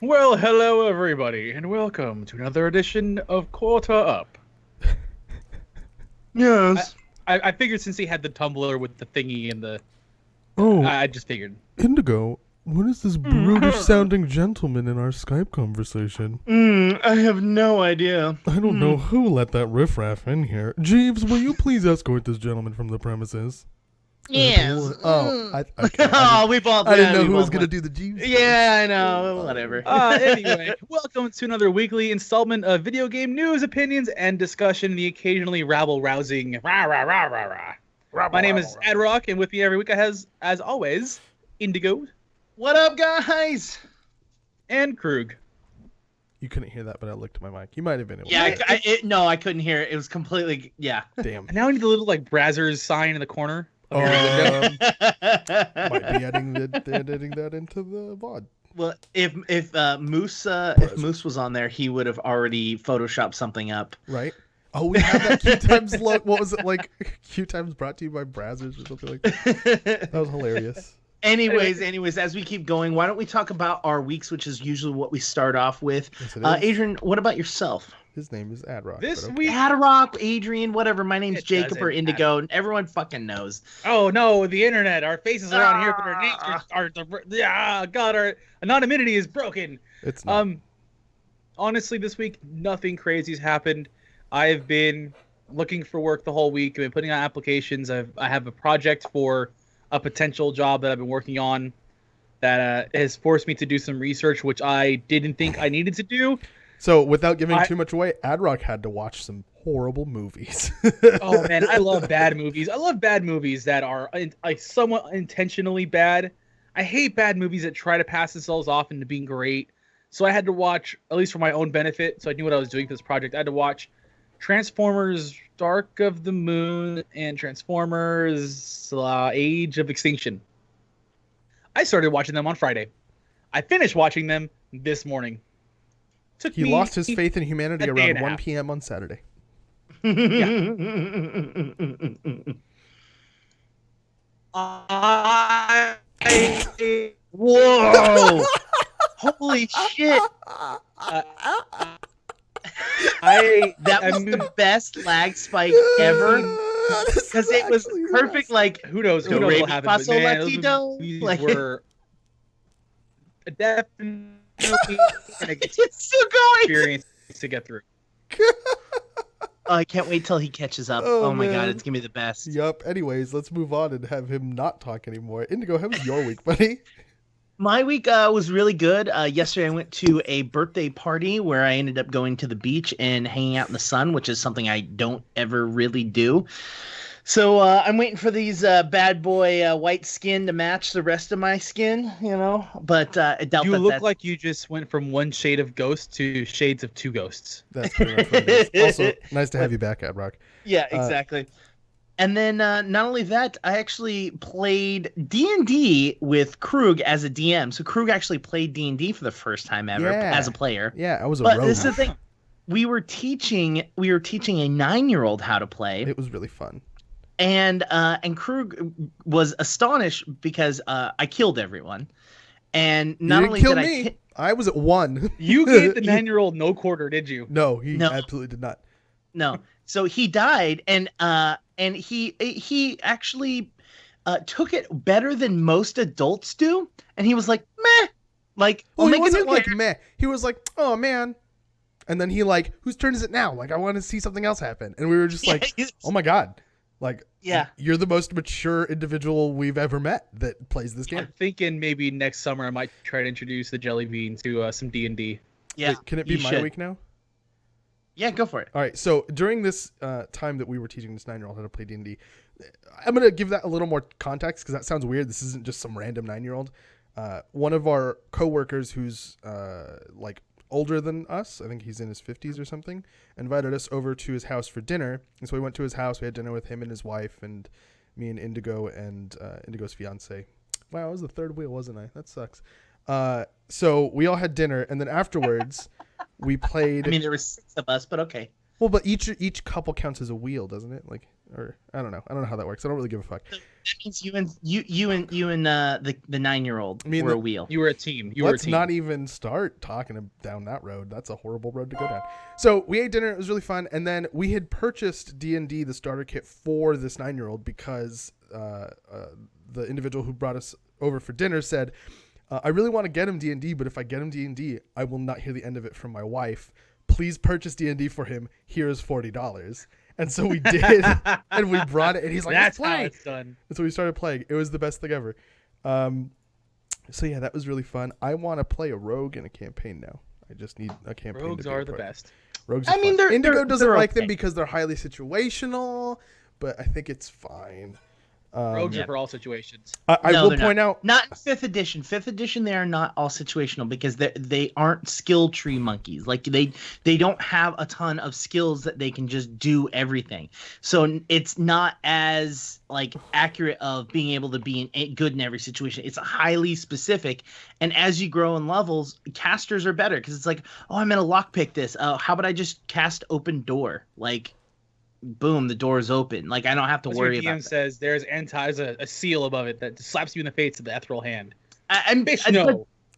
Well, hello everybody, and welcome to another edition of Quarter Up. I, Yes. I figured since he had the tumbler with the thingy and the, Oh, I just figured. Indigo, what is this brutish-sounding gentleman in our Skype conversation? I have no idea. I don't know who let that riffraff in here. Jeeves, will you please escort this gentleman from the premises? Yes. We both. I didn't yeah, know we who was both gonna went. do the Jeeves. Yeah, I know. Whatever. Anyway, welcome to another weekly installment of video game news, opinions, and discussion, the occasionally rabble-rousing rah rah rah rah rah. My name is Ed Rock, and with me every week I has, as always, Indigo What up, guys? and Krug. You couldn't hear that, but I looked at my mic. You might have been. Yeah, no, I couldn't hear it. It was completely. Yeah. Damn. And now I need the little like Brazzers sign in the corner. Might be Well, editing that into the VOD. if Moose was on there, he would have already photoshopped something up. Right? Oh, we have that QueueTimes look. What was it like? QueueTimes brought to you by Brazzers or something like that. That was hilarious. Anyways, as we keep going, why don't we talk about our weeks, which is usually what we start off with. Yes, it is. Adrian, what about yourself? His name is Adrock. This but okay. week. Adrock, Adrian, whatever. My name's It Jacob doesn't or Indigo, and everyone fucking knows. Oh no, the internet. Our faces are on here, but our names are God, our anonymity is broken. It's not. Honestly, this week nothing crazy's happened. I've been looking for work the whole week. I've been putting out applications. I have a project for a potential job that I've been working on that has forced me to do some research, which I didn't think I needed to do. So, without giving too much away, Adrock had to watch some horrible movies. Oh man, I love bad movies. I love bad movies that are somewhat intentionally bad. I hate bad movies that try to pass themselves off into being great. So I had to watch, at least for my own benefit, so I knew what I was doing for this project. I had to watch Transformers: Dark of the Moon and Transformers: Age of Extinction. I started watching them on Friday. I finished watching them this morning. He lost his faith in humanity a day and around a 1 half. p.m. on Saturday. Whoa! Holy shit! That was the best lag spike ever because it was perfect. Like Who knows Do what re, mi, happened, fa, but sol, man, la, those ti, do. movies Like- were definitely an it's still going. experience to get through. Oh, I can't wait till he catches up. Oh, Oh, my god, man. it's gonna be the best. Yup. Anyways, let's move on and have him not talk anymore. Indigo, how was your week, buddy? My week was really good. Yesterday I went to a birthday party where I ended up going to the beach and hanging out in the sun, which is something I don't ever really do. So I'm waiting for these bad boy white skin to match the rest of my skin, you know. But I doubt You that look that's... like you just went from one shade of ghost to shades of two ghosts. That's pretty much what it is. Also, nice to have you back, Adrock. Yeah, exactly. And then not only that, I actually played D&D with Krug as a DM. So Krug actually played D&D for the first time ever Yeah. as a player. Yeah, I was a But rogue. this is the thing. We were teaching a 9-year-old how to play. It was really fun. And Krug was astonished because I killed everyone. And not you only didn't kill did me. I was at 1. You gave the 9-year-old no quarter, did you? No, he No. absolutely did not. No. So he died, and he actually took it better than most adults do, and he was like, meh. Like, Well, we'll he make a new wasn't like character. meh. He was like, oh man. And then he like, whose turn is it now? Like, I want to see something else happen. And we were just like, oh my god. Like, Yeah. you're the most mature individual we've ever met that plays this game. I'm thinking maybe next summer I might try to introduce the Jelly Bean to some D&D. Yeah. Wait, can it be you my should. week now? Yeah, go for it. All right. So during this time that we were teaching this 9-year-old how to play D&D, I'm gonna give that a little more context because that sounds weird. This isn't just some random 9-year-old. One of our coworkers, who's like older than us, I think he's in his 50s or something, invited us over to his house for dinner. And so we went to his house. We had dinner with him and his wife, and me and Indigo and Indigo's fiance. Wow, I was the third wheel, wasn't I? That sucks. So we all had dinner, and then afterwards. We played. I mean, there were 6 of us, but okay. Well, but each couple counts as a wheel, doesn't it? Like or I don't know. I don't know how that works. I don't really give a fuck. That means you and the 9-year-old were a wheel. You were a team. Let's not even start talking down that road. That's a horrible road to go down. So we ate dinner. It was really fun. And then we had purchased D&D, the starter kit, for this 9-year-old because the individual who brought us over for dinner said, I really want to get him D&D, but if I get him D&D, I will not hear the end of it from my wife. Please purchase D&D for him. Here's $40. And so we did, and we brought it, and he's like, "That's let's play." how it's done. And so we started playing. It was the best thing ever. So yeah, that was really fun. I want to play a rogue in a campaign now. I just need a campaign. Rogues to be are a the part. best. Rogues. Are fun. Indigo doesn't like them because they're highly situational, but I think it's fine. Rogues are for all situations. I will point out, not in 5th edition. 5th edition, they are not all situational because they aren't skill tree monkeys. Like they don't have a ton of skills that they can just do everything. So it's not as like accurate of being able to be good in every situation. It's highly specific, and as you grow in levels, casters are better because it's like, oh, I'm gonna lockpick this. How about I just cast open door? Like, boom, the door is open. Like, I don't have to worry about it. Says there's a seal above it that slaps you in the face with the ethereal hand.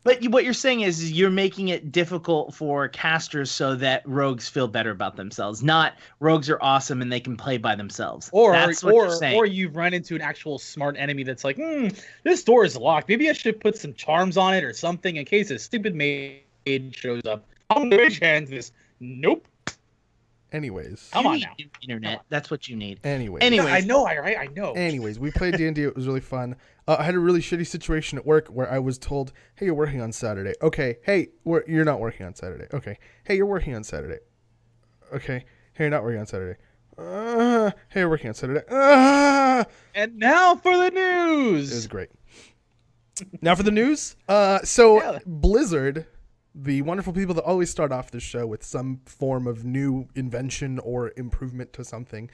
But what you're saying is you're making it difficult for casters so that rogues feel better about themselves. Not rogues are awesome and they can play by themselves. Or you've run into an actual smart enemy that's like, this door is locked. Maybe I should put some charms on it or something in case a stupid maid shows up. I'm gonna change this. Nope. Anyways, come on now. Internet. That's what you need. Anyways, I know. I know. Anyways, we played D&D. It was really fun. I had a really shitty situation at work where I was told, "Hey, you're working on Saturday." Okay. Hey, you're not working on Saturday. Okay. Hey, you're working on Saturday. Okay. Hey, you're not working on Saturday. Hey, you're working on Saturday. And now for the news. It was great. Now for the news. Blizzard, the wonderful people that always start off the show with some form of new invention or improvement to something,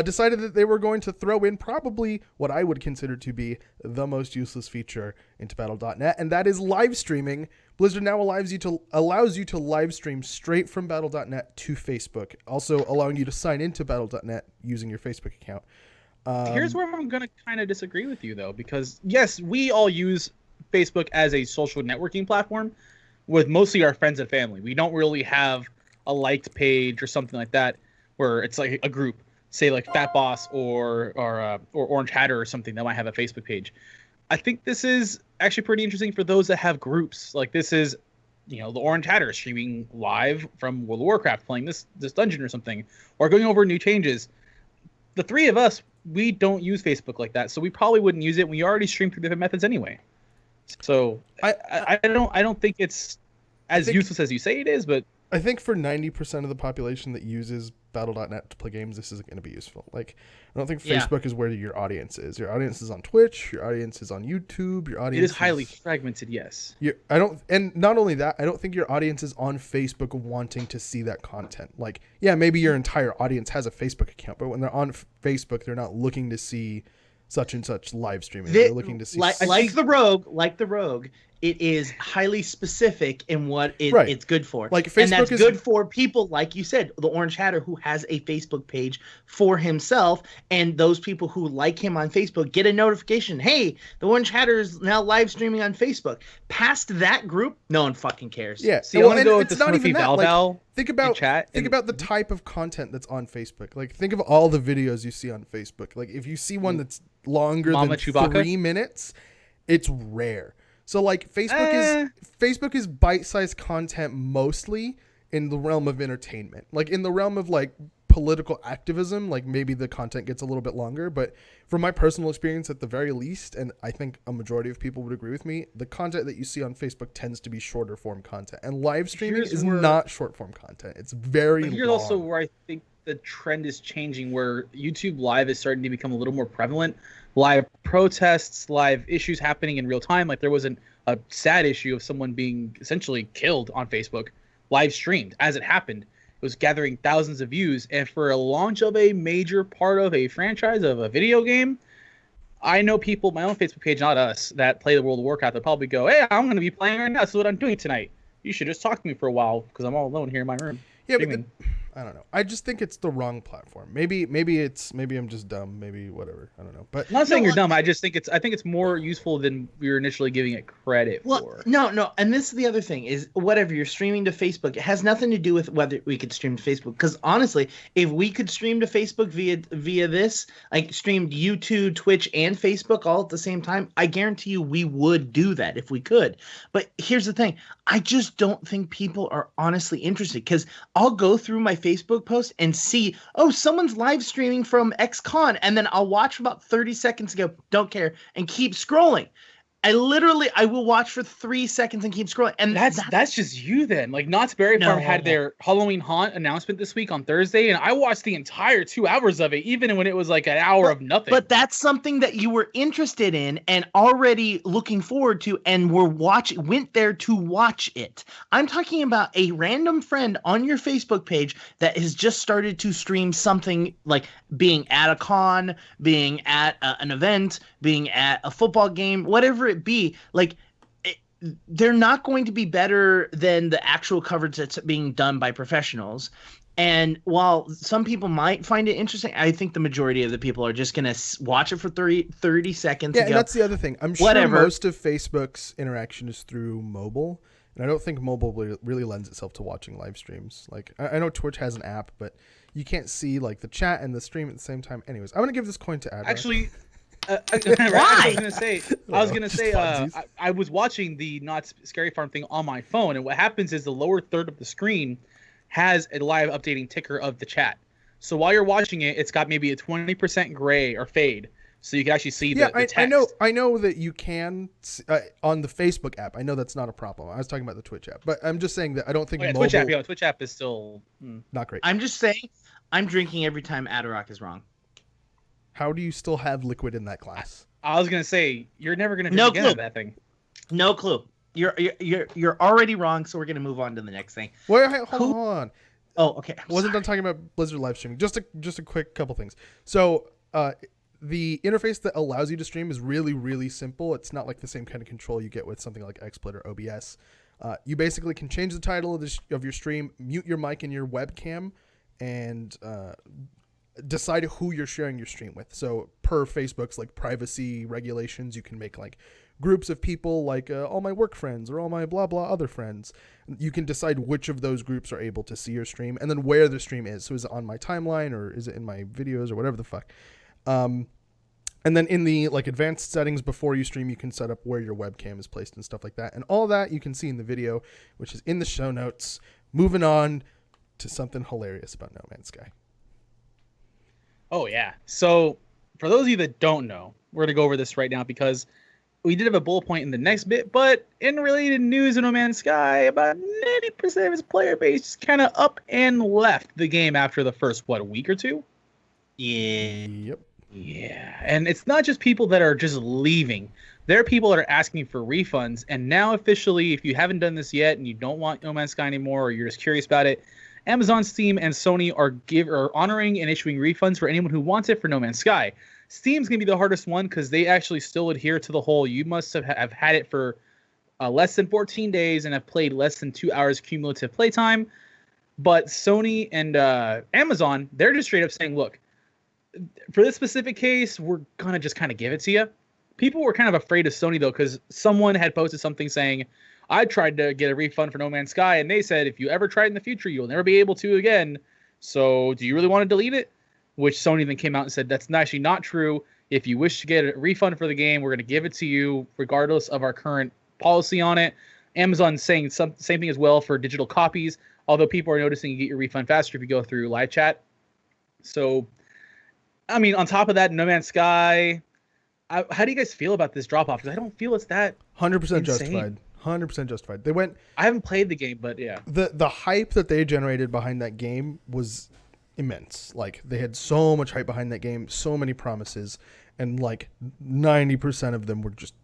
decided that they were going to throw in probably what I would consider to be the most useless feature into Battle.net, and that is live streaming. Blizzard now allows you to live stream straight from Battle.net to Facebook, also allowing you to sign into Battle.net using your Facebook account. Here's where I'm going to kind of disagree with you, though, because, yes, we all use Facebook as a social networking platform with mostly our friends and family. We don't really have a liked page or something like that where it's like a group, say like Fat Boss or Orange Hatter or something that might have a Facebook page. I think this is actually pretty interesting for those that have groups. Like this is, the Orange Hatter streaming live from World of Warcraft, playing this dungeon or something, or going over new changes. The three of us, we don't use Facebook like that, so we probably wouldn't use it. We already stream through different methods anyway. So I don't think it's as useless as you say it is, but I think for 90% of the population that uses Battle.net to play games, this isn't going to be useful. Like, I don't think Facebook is where your audience is. Your audience is on Twitch. Your audience is on YouTube. Your audience is highly fragmented. Yes. And not only that, I don't think your audience is on Facebook wanting to see that content. Like, yeah, maybe your entire audience has a Facebook account, but when they're on Facebook, they're not looking to see such and such live streaming. They're looking to see like the rogue. It is highly specific in what it's good for. Like Facebook, and that's good for people, like you said, the Orange Hatter, who has a Facebook page for himself, and those people who like him on Facebook get a notification. Hey, the Orange Hatter is now live streaming on Facebook. Past that group, no one fucking cares. Yeah. See, I want to go with the Smurfy Valval. Think about the type of content that's on Facebook. Like, think of all the videos you see on Facebook. Like, if you see one that's longer than Chewbacca? 3 minutes, it's rare. So like Facebook is bite-sized content mostly in the realm of entertainment. Like in the realm of like political activism, like maybe the content gets a little bit longer, but from my personal experience at the very least, and I think a majority of people would agree with me, the content that you see on Facebook tends to be shorter form content, and live streaming is not short form content. It's very long. Here's also where I think the trend is changing, where YouTube Live is starting to become a little more prevalent. Live protests, live issues happening in real time. Like there was a sad issue of someone being essentially killed on Facebook, live streamed as it happened. It was gathering thousands of views. And for a launch of a major part of a franchise of a video game, I know people, my own Facebook page, not us, that play the World of Warcraft, they'll probably go, hey, I'm going to be playing right now. This is what I'm doing tonight. You should just talk to me for a while because I'm all alone here in my room. Yeah, but I don't know. I just think it's the wrong platform. Maybe I'm just dumb. Maybe whatever. I don't know. But I'm not saying you're dumb. I think it's more useful than we were initially giving it credit for. No, and this is the other thing is whatever you're streaming to Facebook, it has nothing to do with whether we could stream to Facebook. Because honestly, if we could stream to Facebook via this, like streamed YouTube, Twitch, and Facebook all at the same time, I guarantee you we would do that if we could. But here's the thing. I just don't think people are honestly interested because I'll go through my Facebook post and see, oh, someone's live streaming from XCon, and then I'll watch for about 30 seconds and go, don't care, and keep scrolling. I will watch for 3 seconds and keep scrolling. And that's just you then. Like Knott's Berry Farm had their Halloween Haunt announcement this week on Thursday, and I watched the entire 2 hours of it, even when it was like an hour of nothing. But that's something that you were interested in and already looking forward to, and went there to watch it. I'm talking about a random friend on your Facebook page that has just started to stream something like being at a con, being at an event, being at a football game, whatever it be. Like, they're not going to be better than the actual coverage that's being done by professionals. And while some people might find it interesting, I think the majority of the people are just going to watch it for 30 seconds. Yeah, and that's the other thing. I'm sure most of Facebook's interaction is through mobile. And I don't think mobile really lends itself to watching live streams. Like, I know Twitch has an app, but you can't see like the chat and the stream at the same time. Anyways, I'm going to give this coin to Adler. Actually, Why? I was gonna say, I was watching the Knott's Scary Farm thing on my phone, and what happens is the lower third of the screen has a live updating ticker of the chat. So while you're watching it, it's got maybe a 20% gray or fade, so you can actually see the text. I know that you can on the Facebook app. I know that's not a problem. I was talking about the Twitch app, but I'm just saying that I don't think mobile... Twitch app is still not great. I'm just saying, I'm drinking every time Adderall is wrong. How do you still have liquid in that glass? I was gonna say you're never gonna drink again of that thing. No clue. You're already wrong, so we're gonna move on to the next thing. Wait, hold on. Oh, okay. I wasn't done talking about Blizzard live streaming. Just a quick couple things. So the interface that allows you to stream is really, really simple. It's not like the same kind of control you get with something like XSplit or OBS. You basically can change the title of your stream, mute your mic and your webcam, and decide who you're sharing your stream with. So per Facebook's like privacy regulations, you can make like groups of people like all my work friends or all my blah blah other friends. You can decide which of those groups are able to see your stream and then where the stream is. So is it on my timeline or is it in my videos or whatever the fuck? And then in the like advanced settings before you stream, you can set up where your webcam is placed and stuff like that. And all that you can see in the video, which is in the show notes. Moving on to something hilarious about No Man's Sky. Oh, yeah. So for those of you that don't know, we're going to go over this right now because we did have a bullet point in the next bit, but in related news in No Man's Sky, about 90% of his player base just kind of up and left the game after the first, a week or two? Yeah. Yep. Yeah. And it's not just people that are just leaving. There are people that are asking for refunds. And now officially, if you haven't done this yet and you don't want No Man's Sky anymore or you're just curious about it, Amazon, Steam, and Sony are honoring and issuing refunds for anyone who wants it for No Man's Sky. Steam's going to be the hardest one because they actually still adhere to the whole you must have had it for less than 14 days and have played less than 2 hours cumulative playtime. But Sony and Amazon, they're just straight up saying, look, for this specific case, we're going to just kind of give it to you. People were kind of afraid of Sony, though, because someone had posted something saying, I tried to get a refund for No Man's Sky, and they said, if you ever try it in the future, you'll never be able to again. So do you really want to delete it? Which Sony then came out and said, that's actually not true. If you wish to get a refund for the game, we're going to give it to you regardless of our current policy on it. Amazon's saying same thing as well for digital copies, although people are noticing you get your refund faster if you go through live chat. So, I mean, on top of that, No Man's Sky, how do you guys feel about this drop-off? Because I don't feel it's that 100% justified. 100% justified. They went. I haven't played the game, but yeah. The hype that they generated behind that game was immense. Like they had so much hype behind that game, so many promises, and like 90% of them were just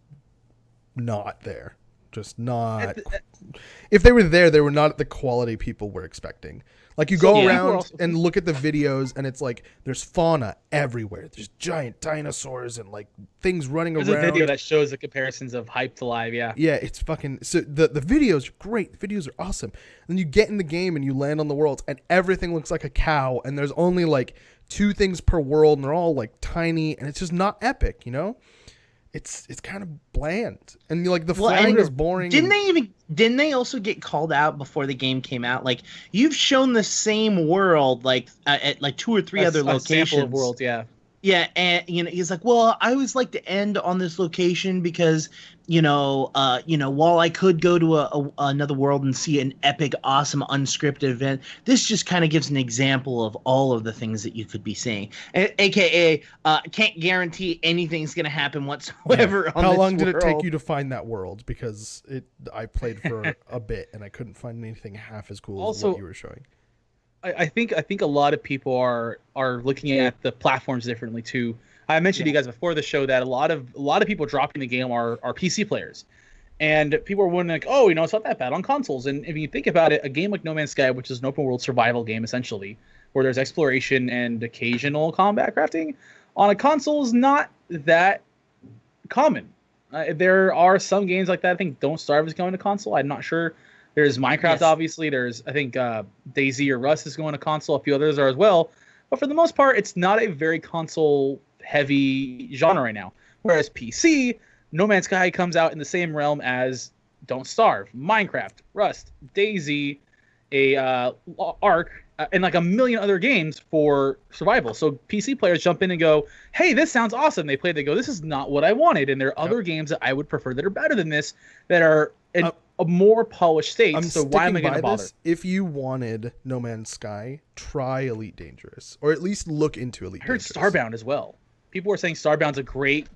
not there. Just not. If they were there, they were not at the quality people were expecting. Like, you go around and look at the videos, and it's like there's fauna everywhere. There's giant dinosaurs and like things running around. There's a video that shows the comparisons of Hype to Live. Yeah, it's fucking. So the videos are great. The videos are awesome. And then you get in the game and you land on the worlds, and everything looks like a cow. And there's only like 2 things per world, and they're all like tiny, and it's just not epic. You know, it's kind of bland, and like the flying is boring. Didn't they also get called out before the game came out? Like, you've shown the same world like at like 2 or 3 other locations. Sample of worlds, yeah. Yeah, and he's like, well, I always like to end on this location because, while I could go to another world and see an epic, awesome, unscripted event, this just kind of gives an example of all of the things that you could be seeing. AKA, can't guarantee anything's going to happen whatsoever. How long did it take you to find that world? Because I played for a bit and I couldn't find anything half as cool as what you were showing. I think a lot of people are looking at the platforms differently too. I mentioned to you guys before the show that a lot of people dropping the game are PC players, and people are wondering like, oh, it's not that bad on consoles. And if you think about it, a game like No Man's Sky, which is an open world survival game essentially, where there's exploration and occasional combat crafting, on a console is not that common. There are some games like that. I think Don't Starve is going to console. I'm not sure. There's Minecraft, obviously. There's, I think, DayZ or Rust is going to console. A few others are as well. But for the most part, it's not a very console-heavy genre right now. Whereas PC, No Man's Sky comes out in the same realm as Don't Starve, Minecraft, Rust, DayZ, Ark, and like a million other games for survival. So PC players jump in and go, hey, this sounds awesome. They play it, they go, this is not what I wanted. And there are other games that I would prefer that are better than this that are a more polished state, so why am I going to bother? If you wanted No Man's Sky, try Elite Dangerous, or at least look into Elite Dangerous. I heard Starbound as well. People were saying Starbound's a great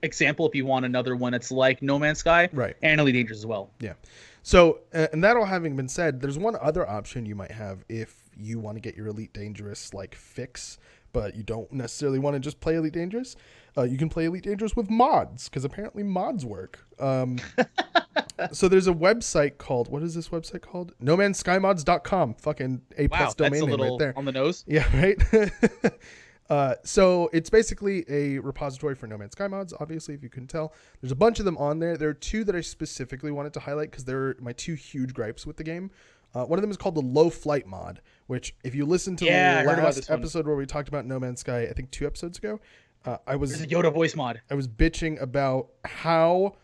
example if you want another one that's like No Man's Sky, right? And Elite Dangerous as well. Yeah. So, and that all having been said, there's one other option you might have if you want to get your Elite Dangerous like fix, but you don't necessarily want to just play Elite Dangerous. You can play Elite Dangerous with mods, because apparently mods work. So there's a website called, what is this website called? NoManSkyMods.com. Fucking A+ domain name right there. On the nose. Yeah, right? So it's basically a repository for No Man's Sky mods, obviously, if you couldn't tell. There's a bunch of them on there. There are 2 that I specifically wanted to highlight because they're my 2 huge gripes with the game. One of them is called the Low Flight mod, which if you listen to the last episode where we talked about No Man's Sky, I think 2 episodes ago, there's a Yoda voice mod. I was bitching about how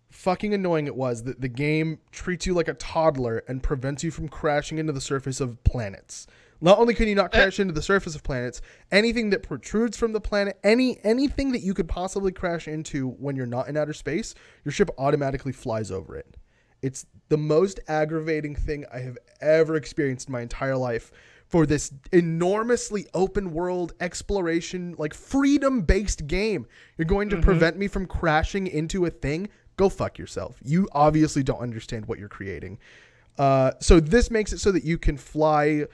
fucking annoying it was that the game treats you like a toddler and prevents you from crashing into the surface of planets. Not only can you not crash into the surface of planets, anything that protrudes from the planet, anything that you could possibly crash into when you're not in outer space, your ship automatically flies over it. It's the most aggravating thing I have ever experienced in my entire life for this enormously open world exploration, like freedom-based game. You're going to prevent me from crashing into a thing? Go fuck yourself. You obviously don't understand what you're creating. So this makes it so that you can fly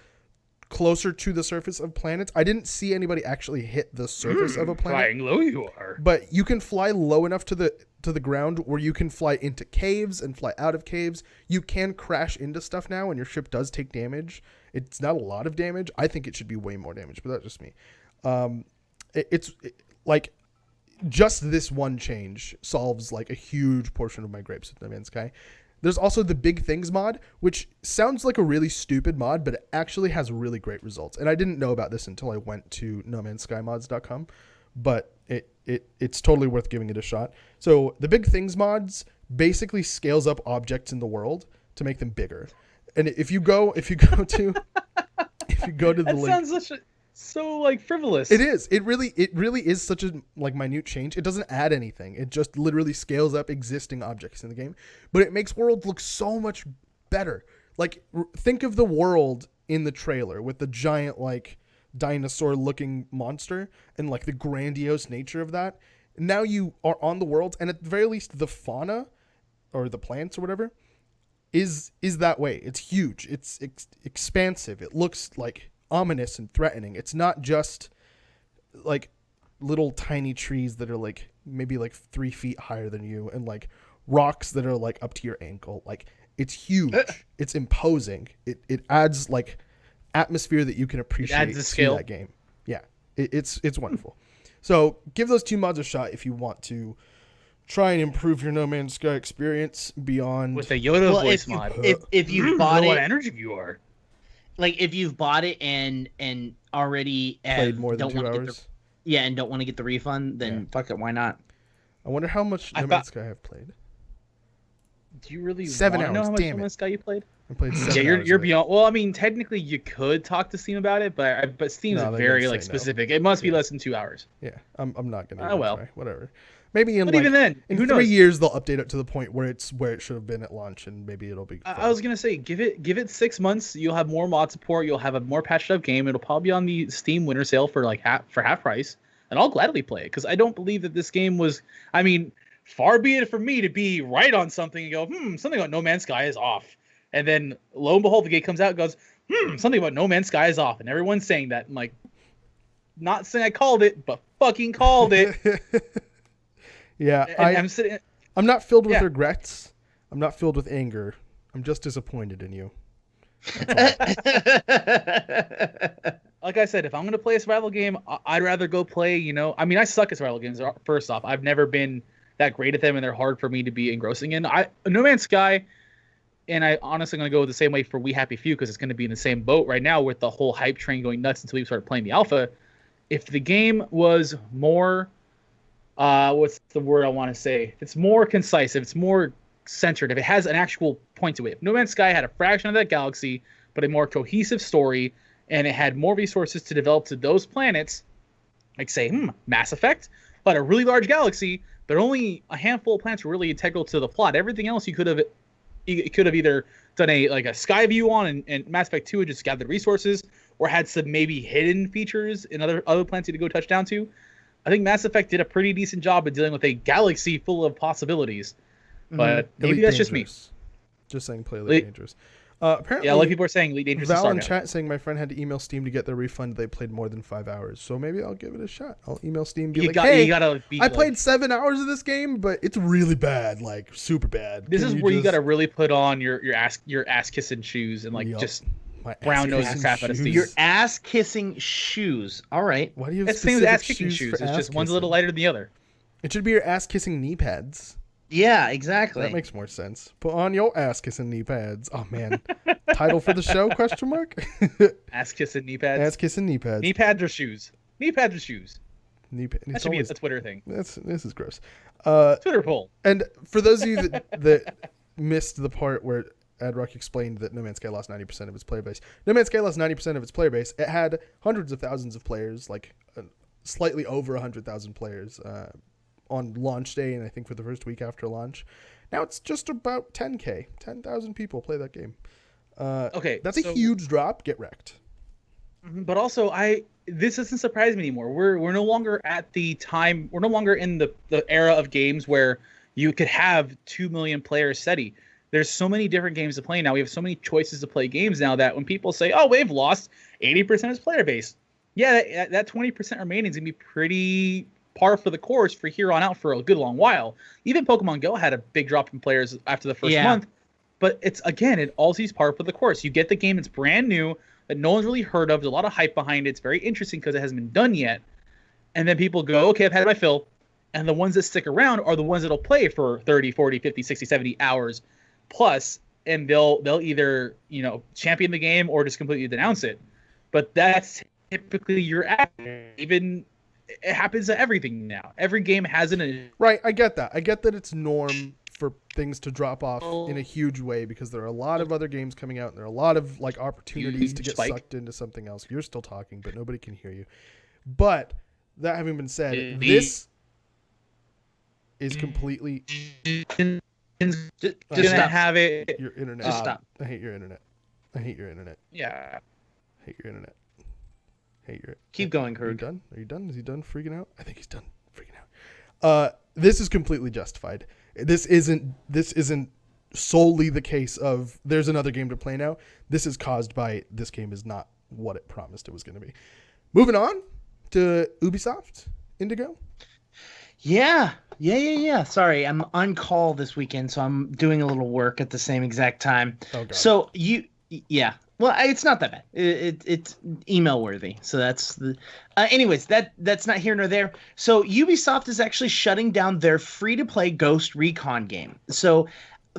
closer to the surface of planets. I didn't see anybody actually hit the surface of a planet. Flying low you are. But you can fly low enough to the ground where you can fly into caves and fly out of caves. You can crash into stuff now and your ship does take damage. It's not a lot of damage. I think it should be way more damage, but that's just me. Just this one change solves like a huge portion of my gripes with No Man's Sky. There's also the Big Things mod, which sounds like a really stupid mod, but it actually has really great results. And I didn't know about this until I went to nomanskymods.com, but it's totally worth giving it a shot. So the Big Things mods basically scales up objects in the world to make them bigger. And if you go to the that link, sounds so like frivolous. It is. It really is such a like minute change. It doesn't add anything. It just literally scales up existing objects in the game, but it makes worlds look so much better. Like think of the world in the trailer with the giant like dinosaur looking monster and like the grandiose nature of that. Now you are on the world, and at the very least the fauna or the plants or whatever is that way. It's huge. It's expansive. It looks like ominous and threatening. It's not just like little tiny trees that are like maybe like 3 feet higher than you and like rocks that are like up to your ankle. Like it's huge. It's imposing. It adds like atmosphere that you can appreciate to that game. Yeah, it's wonderful. So give those 2 mods a shot if you want to try and improve your No Man's Sky experience beyond with a Yoda voice mod. If you've bought it, what energy you are. Like if you've bought it and already played more than 2 hours. And don't want to get the refund, then fuck it, why not? I wonder how much No Man's Sky I've played. Do you really 7 want to know hours? how much Damn No Man's Sky you played? I played 7 hours. You're beyond. Well, I mean, technically you could talk to Steam about it, but Steam's very like specific. No. It must be less than 2 hours. Yeah, I'm not gonna. Try. Whatever. Maybe in even then, in 3 years they'll update it to the point where it should have been at launch, and maybe it'll be. I was gonna say give it 6 months. You'll have more mod support. You'll have a more patched up game. It'll probably be on the Steam winter sale for like half price, and I'll gladly play it because I don't believe that this game was. I mean, far be it from me to be right on something and go, something about No Man's Sky is off, and then lo and behold, the game comes out and goes, something about No Man's Sky is off, and everyone's saying that. I'm like, not saying I called it, but fucking called it. Yeah, I'm not filled with regrets. I'm not filled with anger. I'm just disappointed in you. Like I said, if I'm going to play a survival game, I'd rather go play, I mean, I suck at survival games, first off. I've never been that great at them, and they're hard for me to be engrossing in. No Man's Sky, and I honestly going to go the same way for We Happy Few, because it's going to be in the same boat right now with the whole hype train going nuts until we start playing the alpha. If the game was more... what's the word I want to say? If it's more concise, if it's more centered, if it has an actual point to it. If No Man's Sky had a fraction of that galaxy, but a more cohesive story, and it had more resources to develop to those planets, like say, Mass Effect, but a really large galaxy, but only a handful of planets were really integral to the plot. Everything else you could have either done a sky view on, and Mass Effect 2 had just gathered resources, or had some maybe hidden features in other planets you to go touch down to. I think Mass Effect did a pretty decent job of dealing with a galaxy full of possibilities, but maybe Elite that's Dangerous. Just me. Just saying, play Elite Dangerous. Apparently, a lot of people are saying Elite Dangerous. Val in chat saying my friend had to email Steam to get their refund. They played more than 5 hours, so maybe I'll give it a shot. I'll email Steam, I played 7 hours of this game, but it's really bad, like super bad. This is where you got to really put on your ass kissing shoes and just. Brown nose and crap out of Steve. Your ass kissing shoes. All right. Why do you have it's the same as ass kicking shoes? It's just one's a little lighter than the other. It should be your ass kissing knee pads. Yeah, exactly. That makes more sense. Put on your ass kissing knee pads. Oh man. Title for the show? Question mark. Ass kissing knee pads. Ass kissing knee pads. Knee pads or shoes? Knee pads or shoes? That should be a Twitter thing. This is gross. Twitter poll. And for those of you that missed the part where Adrock explained that No Man's Sky lost 90% of its player base. No Man's Sky lost 90% of its player base. It had hundreds of thousands of players, like slightly over 100,000 players on launch day, and I think for the first week after launch. Now it's just about 10,000. 10,000 people play that game. That's a huge drop. Get wrecked. But also, this doesn't surprise me anymore. We're no longer at the time. We're no longer in the era of games where you could have 2 million players steady. There's so many different games to play now. We have so many choices to play games now that when people say, "Oh, we've lost 80% of its player base," yeah, that 20% remaining is gonna be pretty par for the course for here on out for a good long while. Even Pokemon Go had a big drop in players after the first month, but it all sees par for the course. You get the game; it's brand new that no one's really heard of. There's a lot of hype behind it. It's very interesting because it hasn't been done yet. And then people go, "Okay, I've had my fill," and the ones that stick around are the ones that'll play for 30, 40, 50, 60, 70 hours. Plus, and they'll either champion the game or just completely denounce it. But that's typically your average. Even it happens to everything now. Every game has right. I get that. I get that it's norm for things to drop off in a huge way because there are a lot of other games coming out and there are a lot of opportunities to get sucked into something else. You're still talking, but nobody can hear you. But that having been said, this is completely. Just gonna have it. Your internet. Just stop. I hate your internet. Yeah. I hate your internet. Keep going, Are you Krug. done? Are you done? Is he done freaking out? I think he's done freaking out. This is completely justified. This isn't solely the case of there's another game to play now. This is caused by this game is not what it promised it was going to be. Moving on to Ubisoft Indigo. Yeah. Sorry, I'm on call this weekend, so I'm doing a little work at the same exact time. Oh, God. So yeah. Well, it's not that bad. It's email worthy. So that's the. Anyways, that's not here nor there. So Ubisoft is actually shutting down their free-to-play Ghost Recon game. So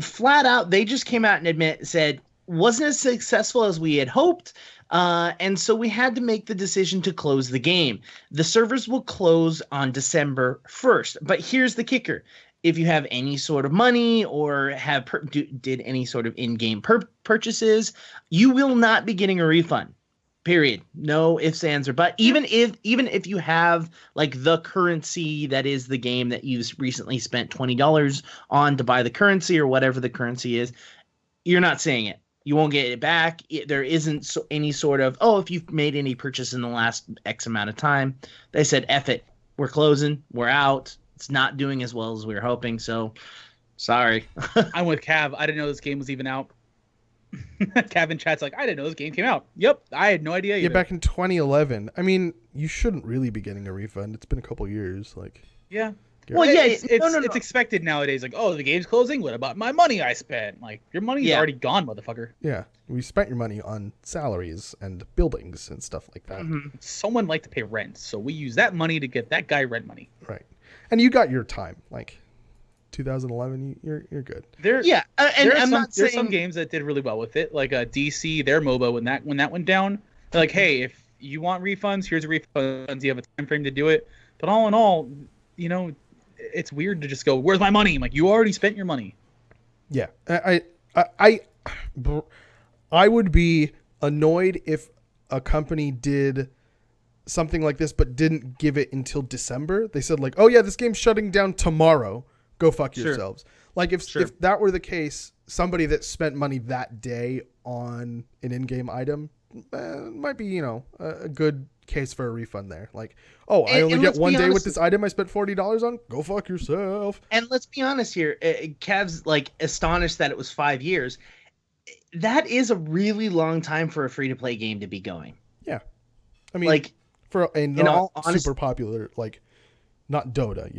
flat out, they just came out and said wasn't as successful as we had hoped. And so we had to make the decision to close the game. The servers will close on December 1st. But here's the kicker. If you have any sort of money or did any sort of in-game purchases, you will not be getting a refund. Period. No ifs, ands, or buts. Even if you have like the currency that is the game that you've recently spent $20 on to buy the currency or whatever the currency is, you're not seeing it. You won't get it back. There isn't any sort of, if you've made any purchase in the last X amount of time. They said, F it. We're closing. We're out. It's not doing as well as we were hoping, so sorry. I'm with Cav. I didn't know this game was even out. Cav in chat's like, I didn't know this game came out. Yep, I had no idea either. Yeah, back in 2011. I mean, you shouldn't really be getting a refund. It's been a couple years. Like, yeah. Well, yeah, it's expected nowadays. Like, the game's closing. What about my money I spent? Like, your money's already gone, motherfucker. Yeah, we spent your money on salaries and buildings and stuff like that. Mm-hmm. Someone liked to pay rent, so we use that money to get that guy rent money. Right, and you got your time. Like, 2011, you're good. There's some games that did really well with it, like DC, their MOBA when that went down. They're like, hey, if you want refunds, here's a refund. You have a time frame to do it. But all in all, it's weird to just go, where's my money? I'm like, you already spent your money. Yeah, I would be annoyed if a company did something like this but didn't give it until December. They said like, oh yeah, this game's shutting down tomorrow. Go fuck yourselves. Like if that were the case, somebody that spent money that day on an in-game item might be, a good case for a refund there. Like, I only get one day with this item I spent $40 on. Go fuck yourself. And let's be honest here. Kev's like astonished that it was 5 years. That is a really long time for a free-to-play game to be going. Yeah. I mean, like for a not super popular, like not Dota,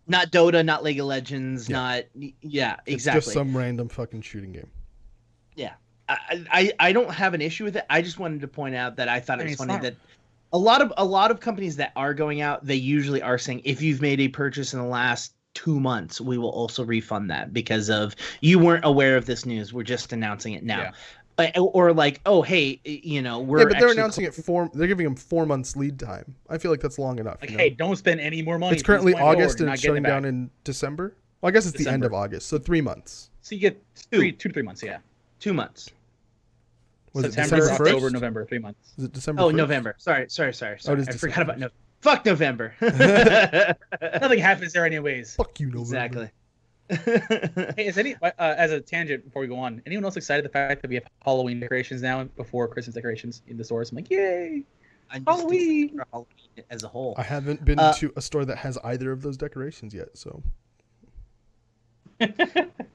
Not Dota, not League of Legends, exactly. It's just some random fucking shooting game. Yeah. I don't have an issue with it. I just wanted to point out that I thought it was funny that a lot of companies that are going out, they usually are saying, if you've made a purchase in the last 2 months, we will also refund that because of you weren't aware of this news. We're just announcing it now. Yeah. Or like, oh, hey, we're but they're announcing it they're giving them 4 months lead time. I feel like that's long enough. Like, hey, don't spend any more money. It's currently August and it's shutting down in December. Well, I guess it's the end of August, so 3 months. So you get 2 to 3 months, yeah. 2 months. Was September, it October, November, 3 months. Is it December? Oh, 1st? November. Sorry. I forgot about November. Fuck November. Nothing happens there anyways. Fuck you, November. Exactly. Hey, is as a tangent before we go on, anyone else excited the fact that we have Halloween decorations now before Christmas decorations in the stores? I'm like, yay! Halloween as a whole. I haven't been to a store that has either of those decorations yet, so.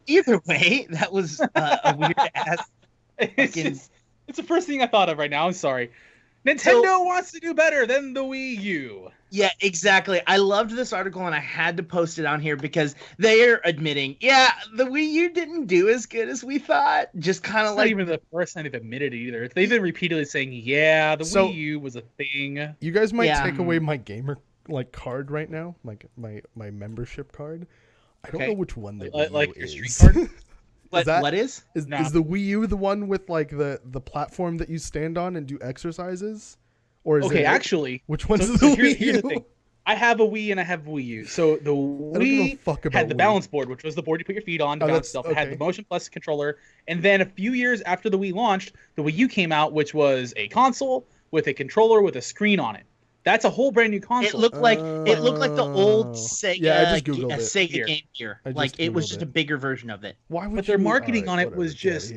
Either way, that was a weird ass. It's the first thing I thought of right now. I'm sorry. Nintendo wants to do better than the Wii U. Yeah, exactly. I loved this article and I had to post it on here because they are admitting, the Wii U didn't do as good as we thought. Just kind of like. Not even the first time they've admitted it either. They've been repeatedly saying, the Wii U was a thing. You guys might take away my gamer card right now, like my membership card. I don't know which one the Wii U your is. street card. What is the Wii U the one with like the platform that you stand on and do exercises? Or is actually, which one's the Wii U? Here's the thing. I have a Wii and I have a Wii U. So the Wii had the balance board, which was the board you put your feet on to balance stuff. It had the Motion Plus controller. And then a few years after the Wii launched, the Wii U came out, which was a console with a controller with a screen on it. That's a whole brand new console. It looked like the old Sega, I just Googled it. Sega Game Gear. Like it was just a bigger version of it. Why would But their marketing on it was just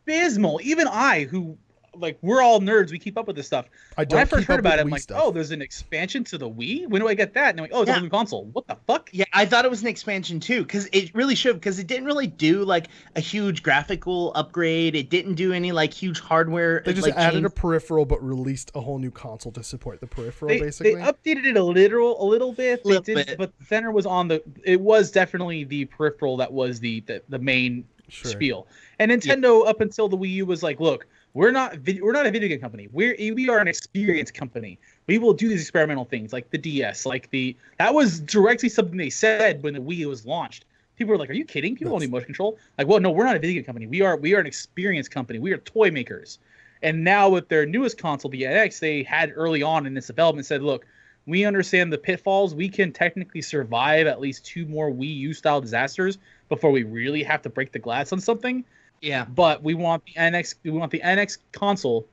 abysmal. Even I, who like we're all nerds. We keep up with this stuff. I When I don't first keep heard up about with it, I'm Wii like, stuff. oh, there's an expansion to the Wii. When do I get that? And I'm like, oh, it's a Yeah. whole new console. What the fuck? Yeah, I thought it was an expansion too, because it really should, because it didn't really do like a huge graphical upgrade. It didn't do any like huge hardware. They just like, added change. a peripheral, but released a whole new console to support the peripheral. They Basically, updated it a little bit. Little They did, bit. but the center was on the. It was definitely the peripheral that was the main sure. spiel. And Nintendo up until the Wii U was like, look, we're not a video game company. We are an experience company. We will do these experimental things like the DS, that was directly something they said when the Wii was launched. People were like, "Are you kidding? People don't need motion control." Like, well, no, we're not a video game company. We are an experience company. We are toy makers. And now with their newest console, the NX, they had early on in this development said, "Look, we understand the pitfalls. We can technically survive at least 2 more Wii U style disasters before we really have to break the glass on something." Yeah, But we want the NX console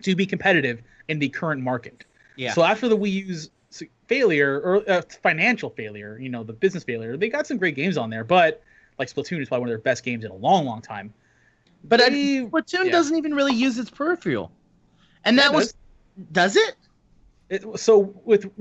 to be competitive in the current market. yeah. So after the Wii U's failure or financial failure, the business failure, they got some great games on there, but like Splatoon is probably one of their best games in a long, long time. But They- Splatoon yeah. doesn't even really use its peripheral, and Yeah, that it was does it? So with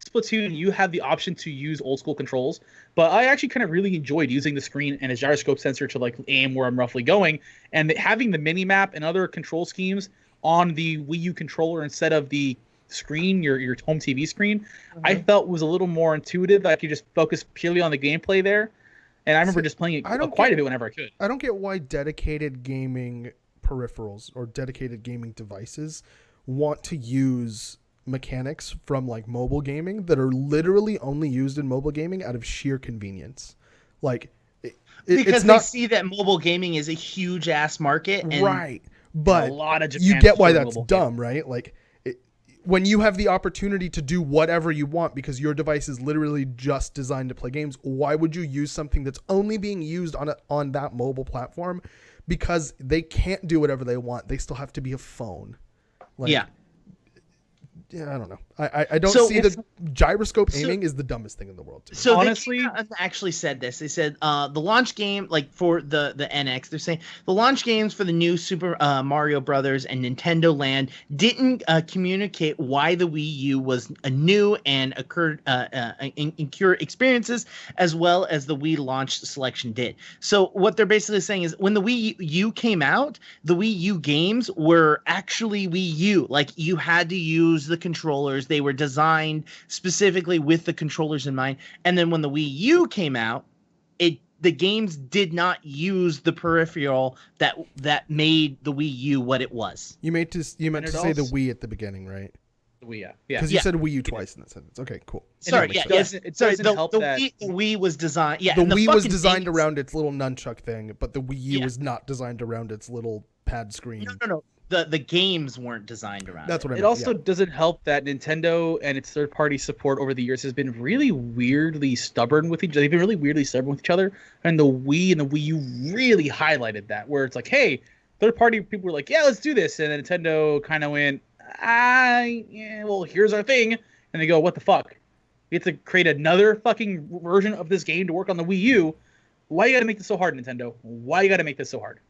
Splatoon, you have the option to use old school controls, but I actually kind of really enjoyed using the screen and a gyroscope sensor to like aim where I'm roughly going, and having the mini map and other control schemes on the Wii U controller instead of the screen, your home TV screen, I felt was a little more intuitive. I could just focus purely on the gameplay there, and I remember just playing it quite a bit whenever I could. I don't get why dedicated gaming peripherals or dedicated gaming devices want to use mechanics from like mobile gaming that are literally only used in mobile gaming out of sheer convenience. Like Because it's they not see that mobile gaming is a huge ass market, and right, but a lot of you Japan get why is that's mobile dumb, right? Like when you have the opportunity to do whatever you want because your device is literally just designed to play games, why would you use something that's only being used on that mobile platform? Because they can't do whatever they want. They still have to be a phone. Like, yeah. Yeah, I don't know. I don't So see the gyroscope aiming is the dumbest thing in the world. To me. So Honestly- they came out and actually said this. They said the launch game, like for the NX, they're saying the launch games for the new Super Mario Brothers and Nintendo Land didn't communicate why the Wii U was a new and incur experiences as well as the Wii launch selection did. So what they're basically saying is when the Wii U came out, the Wii U games were actually Wii U. Like you had to use the controllers. They were designed specifically with the controllers in mind. And then when the Wii U came out, the games did not use the peripheral that made the Wii U what it was. You meant to say the Wii at the beginning, right? The Wii, yeah. Because you said Wii U twice in that sentence. Okay, cool. Sorry, it yeah, doesn't- yeah. it Sorry, doesn't help the that- Wii was designed. Yeah, The and Wii was fucking designed games- around its little nunchuck thing, but the Wii U Yeah. was not designed around its little pad screen. No. The games weren't designed around That's it. what I It meant. also yeah. doesn't help that Nintendo and its third-party support over the years has been really weirdly stubborn with each other. They've been really weirdly stubborn with each other, and the Wii and the Wii U really highlighted that. Where it's like, hey, third-party people were like, yeah, let's do this, and then Nintendo kind of went, yeah, well, here's our thing, and they go, what the fuck? We have to create another fucking version of this game to work on the Wii U. Why you gotta make this so hard, Nintendo? Why you gotta make this so hard?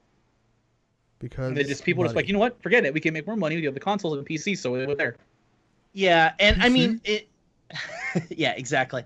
Because And they just people are just like, you know what? Forget it. We can make more money with the other consoles and PCs, so we're there. Yeah, and I mean it. Yeah, exactly.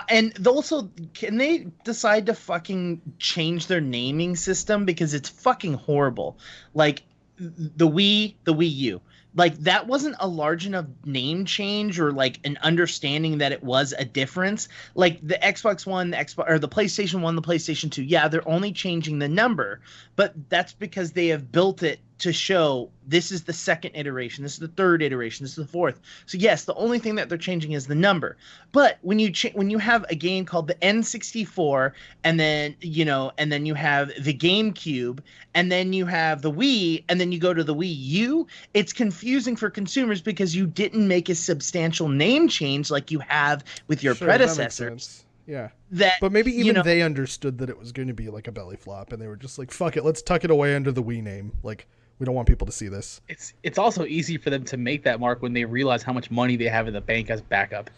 And also, can they decide to fucking change their naming system because it's fucking horrible? Like the Wii U. Like that wasn't a large enough name change or like an understanding that it was a difference. Like the Xbox One, the PlayStation 1, the PlayStation 2. Yeah, they're only changing the number, but that's because they have built it to show this is the second iteration, this is the third iteration, this is the fourth. So yes, the only thing that they're changing is the number. But when you have a game called the N64, and then you have the GameCube, and then you have the Wii, and then you go to the Wii U, it's confusing for consumers because you didn't make a substantial name change like you have with your Sure, that makes predecessors. sense. Yeah. That But maybe even you know, they understood that it was going to be like a belly flop, and they were just like, fuck it, let's tuck it away under the Wii name. Like, we don't want people to see this. It's also easy for them to make that mark when they realize how much money they have in the bank as backup.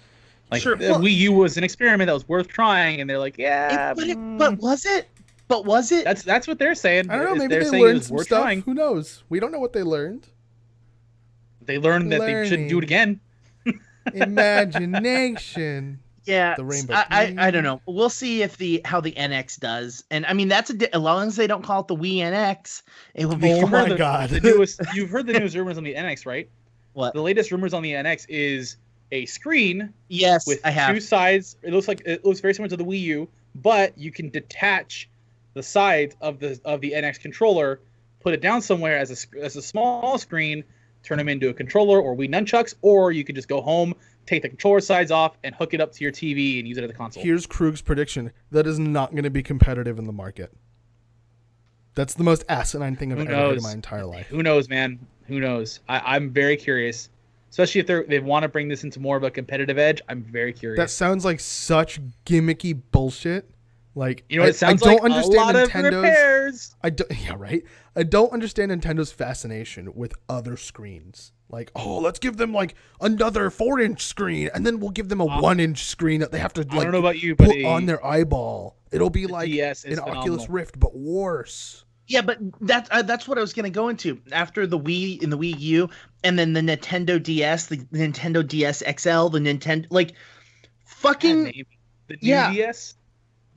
Like Sure, the well- Wii U was an experiment that was worth trying, and they're like, yeah, but was it? But was it? That's what they're saying. I don't know. Maybe They're they saying learned some worth stuff. trying. Who knows? We don't know what they learned. They learned that they shouldn't do it again. Imagination. Yeah, The rainbow. I don't know. We'll see if how the NX does, and I mean that's as long as they don't call it the Wii NX, it will be. Oh my the, god! You've heard the newest rumors on the NX, right? What? The latest rumors on the NX is a screen. Yes, with I have. 2 sides. It looks very similar to the Wii U, but you can detach the sides of the NX controller, put it down somewhere as a small screen, turn them into a controller or Wii nunchucks, or you could just go home, take the controller sides off, and hook it up to your TV and use it as a console. Here's Krug's prediction: that is not going to be competitive in the market. That's the most asinine thing I've ever heard in my entire life. Who knows, man? Who knows? I'm very curious, especially if they want to bring this into more of a competitive edge. I'm very curious. That sounds like such gimmicky bullshit. Like, you know, it sounds I don't like understand a lot Nintendo's, of repairs. Yeah, right. I don't understand Nintendo's fascination with other screens. Like, oh, let's give them like another 4-inch screen, and then we'll give them a 1-inch screen that they have to like I don't know about you, but put on their eyeball. It'll be like an Oculus Rift, but worse. Yeah, but that's what I was going to go into after the Wii and the Wii U, and then the Nintendo DS, the Nintendo DS XL, the Nintendo the new DS.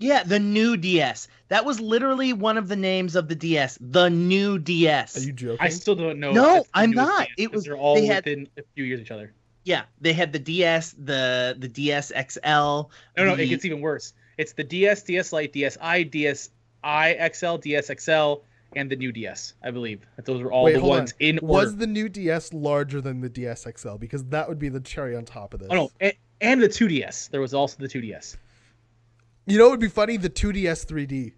Yeah, the new DS. That was literally one of the names of the DS. The new DS. Are you joking? I still don't know. No, I'm not. It was. They're all within a few years of each other. Yeah, they had the DS, the DS XL. No, it gets even worse. It's the DS, DS Lite, DSi, DSi XL, DS XL, and the new DS. I believe that those were all the ones in order. Was the new DS larger than the DS XL? Because that would be the cherry on top of this. Oh no, and the 2DS. There was also the 2DS. You know, it would be funny. The 2DS 3D.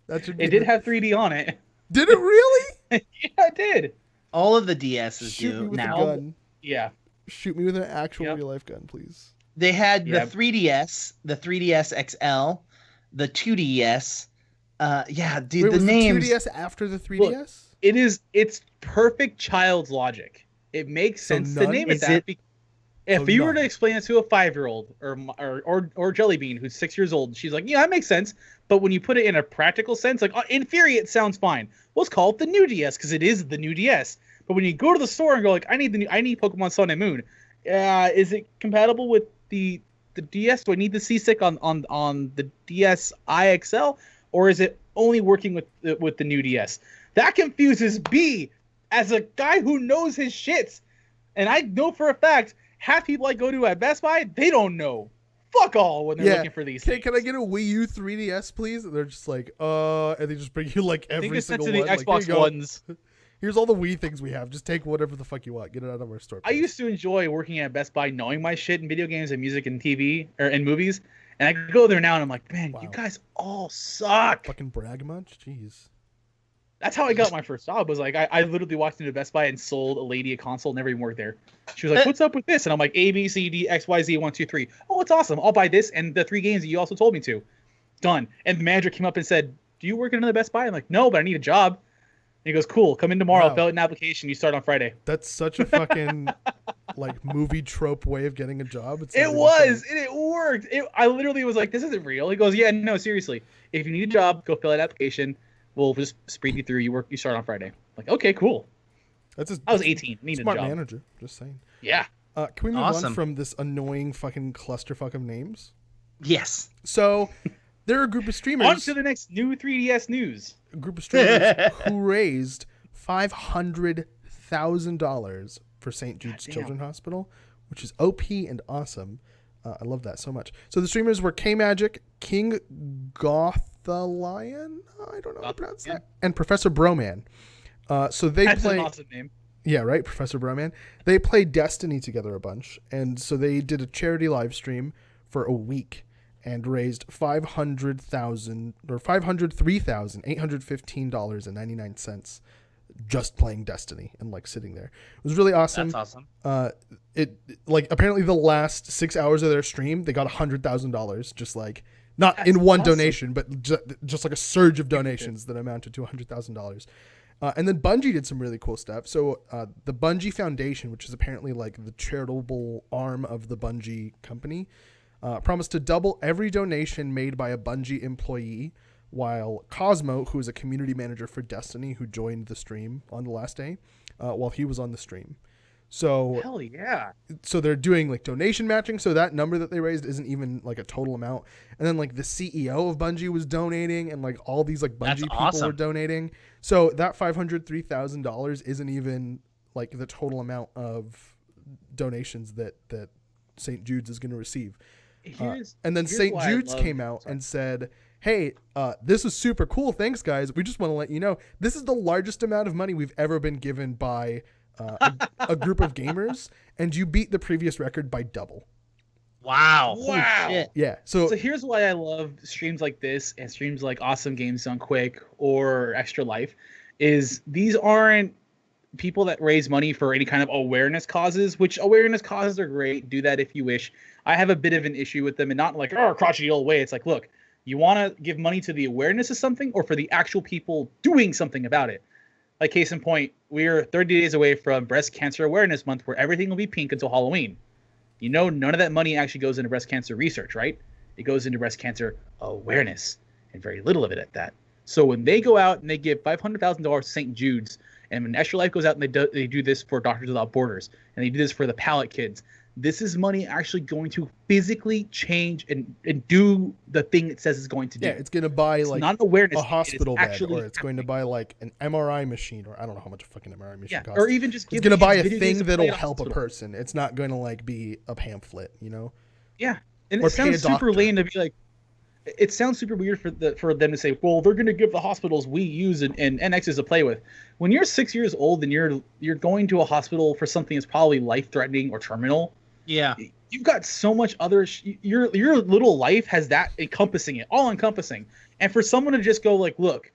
It did have 3D on it. Did it really? Yeah, it did. All of the DSs Shoot do me with now. a gun. Yeah. Shoot me with an actual real life gun, please. They had the 3DS, the 3DS XL, the 2DS. Yeah, dude, Wait, the was names. the 2DS after the 3DS? Look, it's perfect child's logic. It makes sense to name it that. If you were to explain it to a 5-year-old or Jelly Bean who's 6 years old, she's like, yeah, that makes sense. But when you put it in a practical sense, like in theory, it sounds fine. Let's call it the new DS because it is the new DS. But when you go to the store and go like, I need Pokemon Sun and Moon, is it compatible with the DS? Do I need the C-Stick on the DS IXL, or is it only working with the new DS? That confuses B as a guy who knows his shits, and I know for a fact. Half people I go to at Best Buy, they don't know. Fuck all when they're looking for these things. Can I get a Wii U 3DS, please? And they're just like, and they just bring you like every single one. The Xbox Ones. Here's all the Wii things we have. Just take whatever the fuck you want. Get it out of our store. Please. I used to enjoy working at Best Buy, knowing my shit in video games and music and TV or in movies. And I go there now and I'm like, man, you guys all suck. Fucking brag much? Jeez. That's how I got my first job. Was like I literally walked into Best Buy and sold a lady a console. Never even worked there. She was like, "What's up with this?" And I'm like, "A, B, C, D, X, Y, Z, 1, 2, 3. Oh, it's awesome. I'll buy this and the 3 games that you also told me to. Done. And the manager came up and said, "Do you work at another Best Buy?" I'm like, "No, but I need a job." And he goes, "Cool. Come in tomorrow. Fill out an application. You start on Friday." That's such a fucking like movie trope way of getting a job. It was, and it worked. I literally was like, "This isn't real." He goes, "Yeah, no, seriously. If you need a job, go fill out an application. We'll just speed you through. You start on Friday." Like, okay, cool. I was 18. Needed smart a job. manager. Just saying. Yeah. Can we move on from this annoying fucking clusterfuck of names? Yes. So there are a group of streamers. On to the next new 3DS news. A group of streamers who raised $500,000 for St. Jude's Children's Hospital, which is OP and awesome. I love that so much. So the streamers were K-Magic, King Gothalion, I don't know how to pronounce that, and Professor Broman. So they That's play. an awesome name. Yeah, right, Professor Broman. They played Destiny together a bunch, and so they did a charity live stream for a week and raised $503,815.99 just playing Destiny and like sitting there. It was really awesome. That's awesome. It like apparently the last 6 hours of their stream, they got $100,000 just like not in one donation, but just like a surge of donations that amounted to $100,000. And then Bungie did some really cool stuff. So the Bungie Foundation, which is apparently like the charitable arm of the Bungie company, promised to double every donation made by a Bungie employee, while Cosmo, who is a community manager for Destiny, who joined the stream on the last day, while he was on the stream. So hell yeah. So they're doing like donation matching. So that number that they raised isn't even like a total amount. And then like the CEO of Bungie was donating, and like all these like Bungie people were donating. So that $503,000 isn't even like the total amount of donations that St. Jude's is going to receive. And then St. Jude's came out and said, hey, this is super cool. Thanks, guys. We just want to let you know this is the largest amount of money we've ever been given by a group of gamers, and you beat the previous record by double. Wow. Shit. Yeah. So here's why I love streams like this and streams like Awesome Games Done Quick or Extra Life is these aren't people that raise money for any kind of awareness causes, which awareness causes are great. Do that if you wish. I have a bit of an issue with them, and not like, crotchety old way. It's like, look, you want to give money to the awareness of something or for the actual people doing something about it? Like, case in point, we're 30 days away from Breast Cancer Awareness Month, where everything will be pink until Halloween. You know, none of that money actually goes into breast cancer research, right? It goes into breast cancer awareness, and very little of it at that. So when they go out and they give $500,000 to St. Jude's, and when Extra Life goes out and they do this for Doctors Without Borders, and they do this for the Pallet Kids, this is money actually going to physically change and do the thing it says it's going to do. Yeah, it's going to buy like not awareness, a hospital bed, or it's going to buy like an MRI machine, or I don't know how much a fucking MRI machine costs. Or even just it's going to buy a thing that'll help a person. It's not going to like be a pamphlet, you know? Yeah, and it sounds super lame to be like. It sounds super weird for them to say, well, they're going to give the hospitals we use and NXs to play with. When you're 6 years old and you're going to a hospital for something that's probably life-threatening or terminal. Yeah, you've got so much other. Your little life has that encompassing it, all encompassing. And for someone to just go like, look,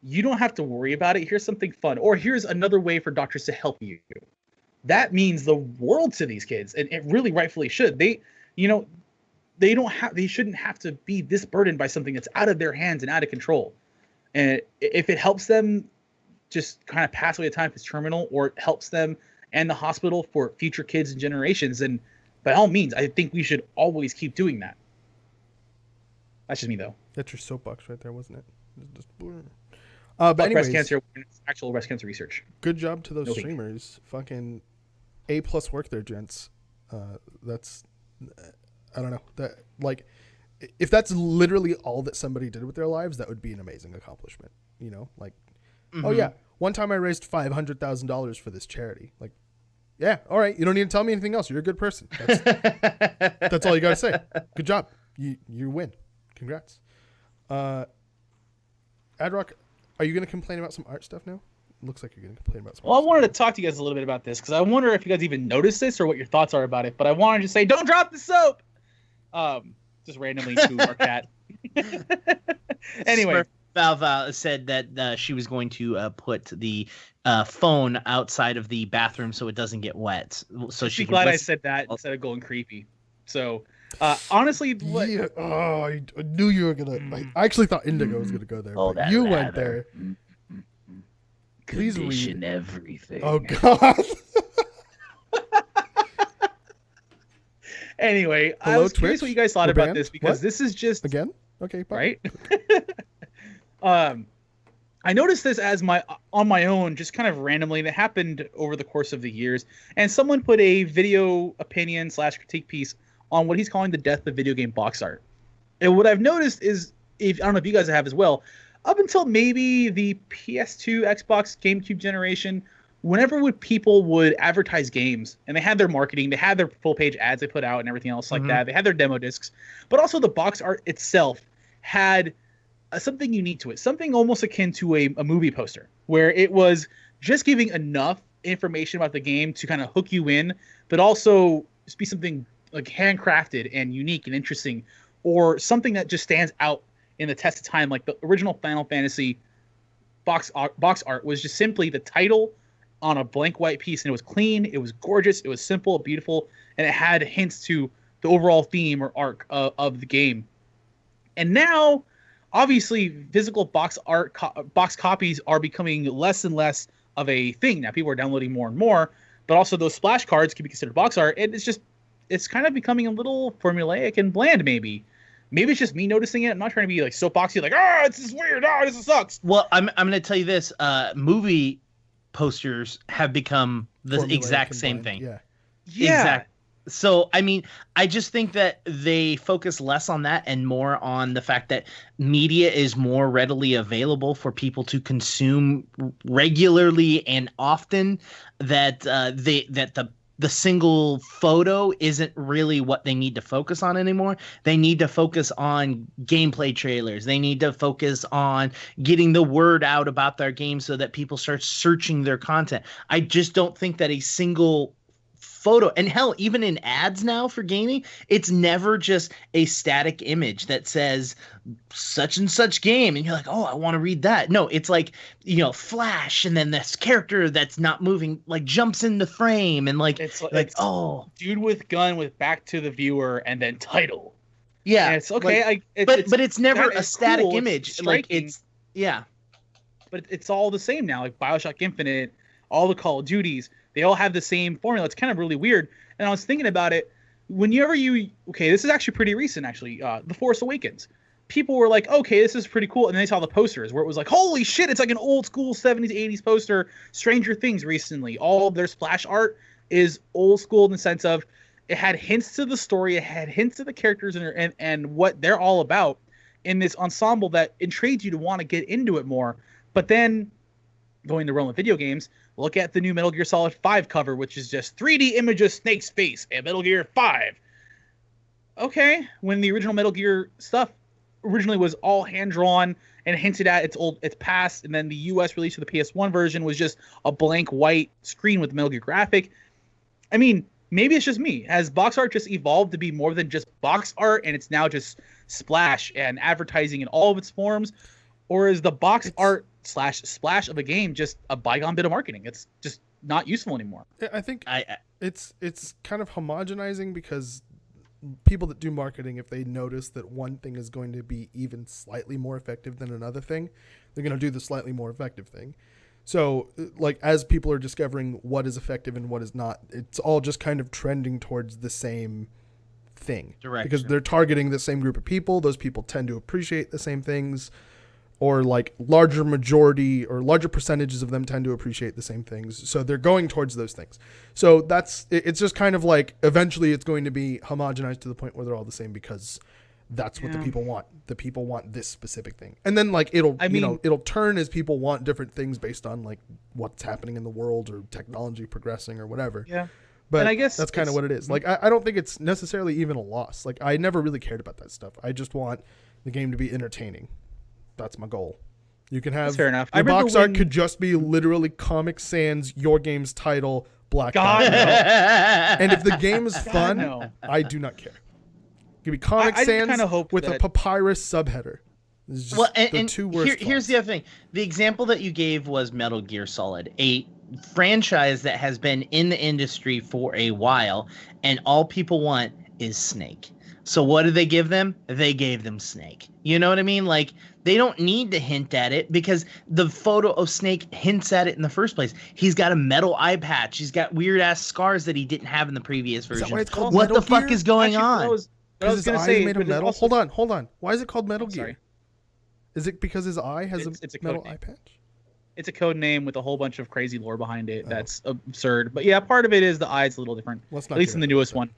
you don't have to worry about it. Here's something fun, or here's another way for doctors to help you. That means the world to these kids, and it really rightfully should. They shouldn't have to be this burdened by something that's out of their hands and out of control. And if it helps them just kind of pass away the time if it's terminal, or it helps them and the hospital for future kids and generations, then by all means, I think we should always keep doing that. That's just me, though. That's your soapbox right there, wasn't it? But anyways, actual breast cancer research. Good job to those streamers. Fucking A+ work there, gents. That's... I don't know, that like if that's literally all that somebody did with their lives, that would be an amazing accomplishment, you know, like, oh yeah, one time I raised $500,000 for this charity. Like, yeah, all right, you don't need to tell me anything else. You're a good person. That's all you gotta say. Good job. You win. Congrats. Adrock, are you gonna complain about some art stuff now? Looks like you're gonna complain about some. Well, I wanted to talk to you guys a little bit about this because I wonder if you guys even noticed this or what your thoughts are about it. But I wanted to say, don't drop the soap. Just randomly to our cat. Anyway, Valve said that she was going to put the phone outside of the bathroom so it doesn't get wet. So she's glad I said that instead of going creepy. So honestly, yeah. Oh, I knew you were gonna. I actually thought Indigo was gonna go there, but you went there. Please read everything. Oh God. Anyway, I was curious what you guys thought about this, because this is just again. Okay, bye. Right. I noticed this on my own, just kind of randomly, and it happened over the course of the years. And someone put a video opinion / critique piece on what he's calling the death of video game box art. And what I've noticed is, I don't know if you guys have as well, up until maybe the PS2, Xbox, GameCube generation, whenever people would advertise games and they had their marketing, they had their full page ads they put out and everything else like that. They had their demo discs, but also the box art itself had something unique to it, something almost akin to a movie poster, where it was just giving enough information about the game to kind of hook you in, but also be something like handcrafted and unique and interesting, or something that just stands out in the test of time. Like the original Final Fantasy box art was just simply the title on a blank white piece, and it was clean, it was gorgeous, it was simple, beautiful, and it had hints to the overall theme or arc of the game. And now, obviously, physical box copies are becoming less and less of a thing. Now people are downloading more and more, but also those splash cards can be considered box art, and it's kind of becoming a little formulaic and bland. Maybe it's just me noticing it. I'm not trying to be like soapboxy, like, this is weird, this sucks. Well, I'm gonna tell you this: movie posters have become the Formulaic exact and same bland, thing. Yeah. Exactly. So, I mean, I just think that they focus less on that and more on the fact that media is more readily available for people to consume regularly and often. That the single photo isn't really what they need to focus on anymore. They need to focus on gameplay trailers. They need to focus on getting the word out about their game so that people start searching their content. I just don't think that a single photo, and hell, even in ads now for gaming, it's never just a static image that says such and such game and you're like, oh, I want to read that. No, it's like, flash, and then this character that's not moving like jumps in the frame, and it's oh, dude with gun with back to the viewer and then title. Yeah, and it's okay. But it's never a static cool, image. But it's all the same now. Like BioShock Infinite, all the Call of Duties, they all have the same formula. It's kind of really weird. And I was thinking about it. This is actually pretty recent, actually. The Force Awakens. People were like, okay, this is pretty cool. And then they saw the posters where it was like, holy shit, it's like an old school 70s, 80s poster. Stranger Things recently. All of their splash art is old school in the sense of it had hints to the story. It had hints to the characters and what they're all about in this ensemble that intrigued you to want to get into it more. But then going the realm of video games, look at the new Metal Gear Solid 5 cover, which is just 3D image of Snake's face and Metal Gear 5. Okay, when the original Metal Gear stuff originally was all hand-drawn and hinted at its past, and then the US release of the PS1 version was just a blank white screen with the Metal Gear graphic. I mean, maybe it's just me. Has box art just evolved to be more than just box art, and it's now just splash and advertising in all of its forms? Or is the box art / splash of a game just a bygone bit of marketing? It's just not useful anymore. I think it's kind of homogenizing, because people that do marketing, if they notice that one thing is going to be even slightly more effective than another thing, they're going to do the slightly more effective thing. So, like, as people are discovering what is effective and what is not, it's all just kind of trending towards the same thing. Direction. Because they're targeting the same group of people. Those people tend to appreciate the same things. Or like larger majority or larger percentages of them tend to appreciate the same things. So they're going towards those things. So it's just kind of like eventually it's going to be homogenized to the point where they're all the same, because that's what the people want. The people want this specific thing. And then like it'll turn as people want different things based on like what's happening in the world or technology progressing or whatever. Yeah. But and I guess that's kind of what it is. Like I don't think it's necessarily even a loss. Like I never really cared about that stuff. I just want the game to be entertaining. That's my goal. You can have fair enough. Your box art could just be literally Comic Sans, your game's title, black. God, no. And if the game is fun, no. I do not care. Give me Comic Sans with a papyrus subheader. It's just the two worst. Here's the other thing. The example that you gave was Metal Gear Solid, a franchise that has been in the industry for a while, and all people want is Snake. So what did they give them? They gave them Snake. You know what I mean? Like, they don't need to hint at it, because the photo of Snake hints at it in the first place. He's got a metal eye patch. He's got weird ass scars that he didn't have in the previous version. What the fuck is going on? I was going to say, made of metal. Also... Hold on. Why is it called Metal Gear? Sorry. Is it because his eye has a metal eye patch? It's a code name with a whole bunch of crazy lore behind it. That's absurd. But yeah, part of it is the eye's a little different. At least in the newest one.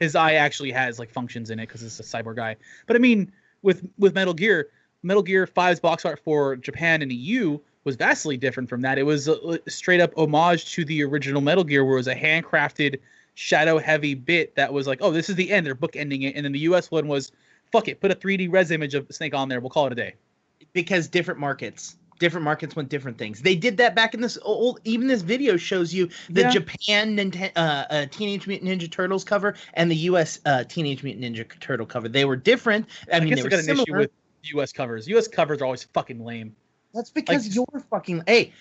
His eye actually has like functions in it because it's a cyborg eye. But I mean, with Metal Gear 5's box art for Japan and EU was vastly different from that. It was a straight up homage to the original Metal Gear, where it was a handcrafted, shadow heavy bit that was like, oh, this is the end. They're bookending it. And then the US one was, fuck it, put a 3D res image of Snake on there. We'll call it a day. Because different markets want different things. They did that back in this old. Even this video shows you the Japan Teenage Mutant Ninja Turtles cover and the U.S. Teenage Mutant Ninja Turtle cover. They were different. I mean, guess they got were an similar. issue with U.S. covers. U.S. covers are always fucking lame. That's because you're fucking. Hey.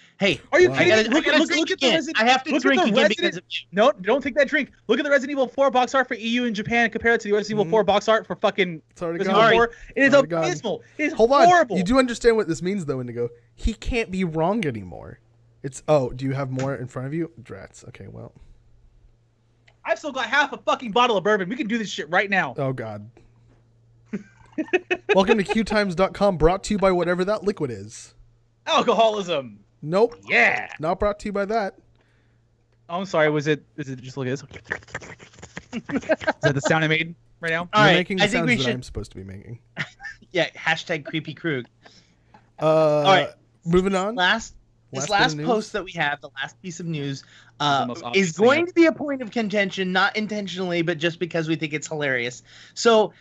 Are you kidding? Look at the Resident. I have to drink again because of you. No, don't take that drink. Look at the Resident Evil 4 box art for EU and Japan and compare it to the Resident Evil 4 box art for fucking Resident Evil 4. It is abysmal. It is horrible. You do understand what this means, though, Indigo. He can't be wrong anymore. Do you have more in front of you? Drats. Okay, well. I've still got half a fucking bottle of bourbon. We can do this shit right now. Oh God. Welcome to QueueTimes.com, brought to you by whatever that liquid is. Alcoholism. Nope. Yeah. Not brought to you by that. Oh, I'm sorry. Is it just like this? Is that the sound I made right now? All You're right, making the I think sounds we that should. I'm supposed to be making. Yeah, hashtag creepy Krug. All right. Moving on. This Last last bit of post news? that we have, the last piece of news, the most obvious is thing going ever. to be a point of contention, not intentionally, but just because we think it's hilarious. So,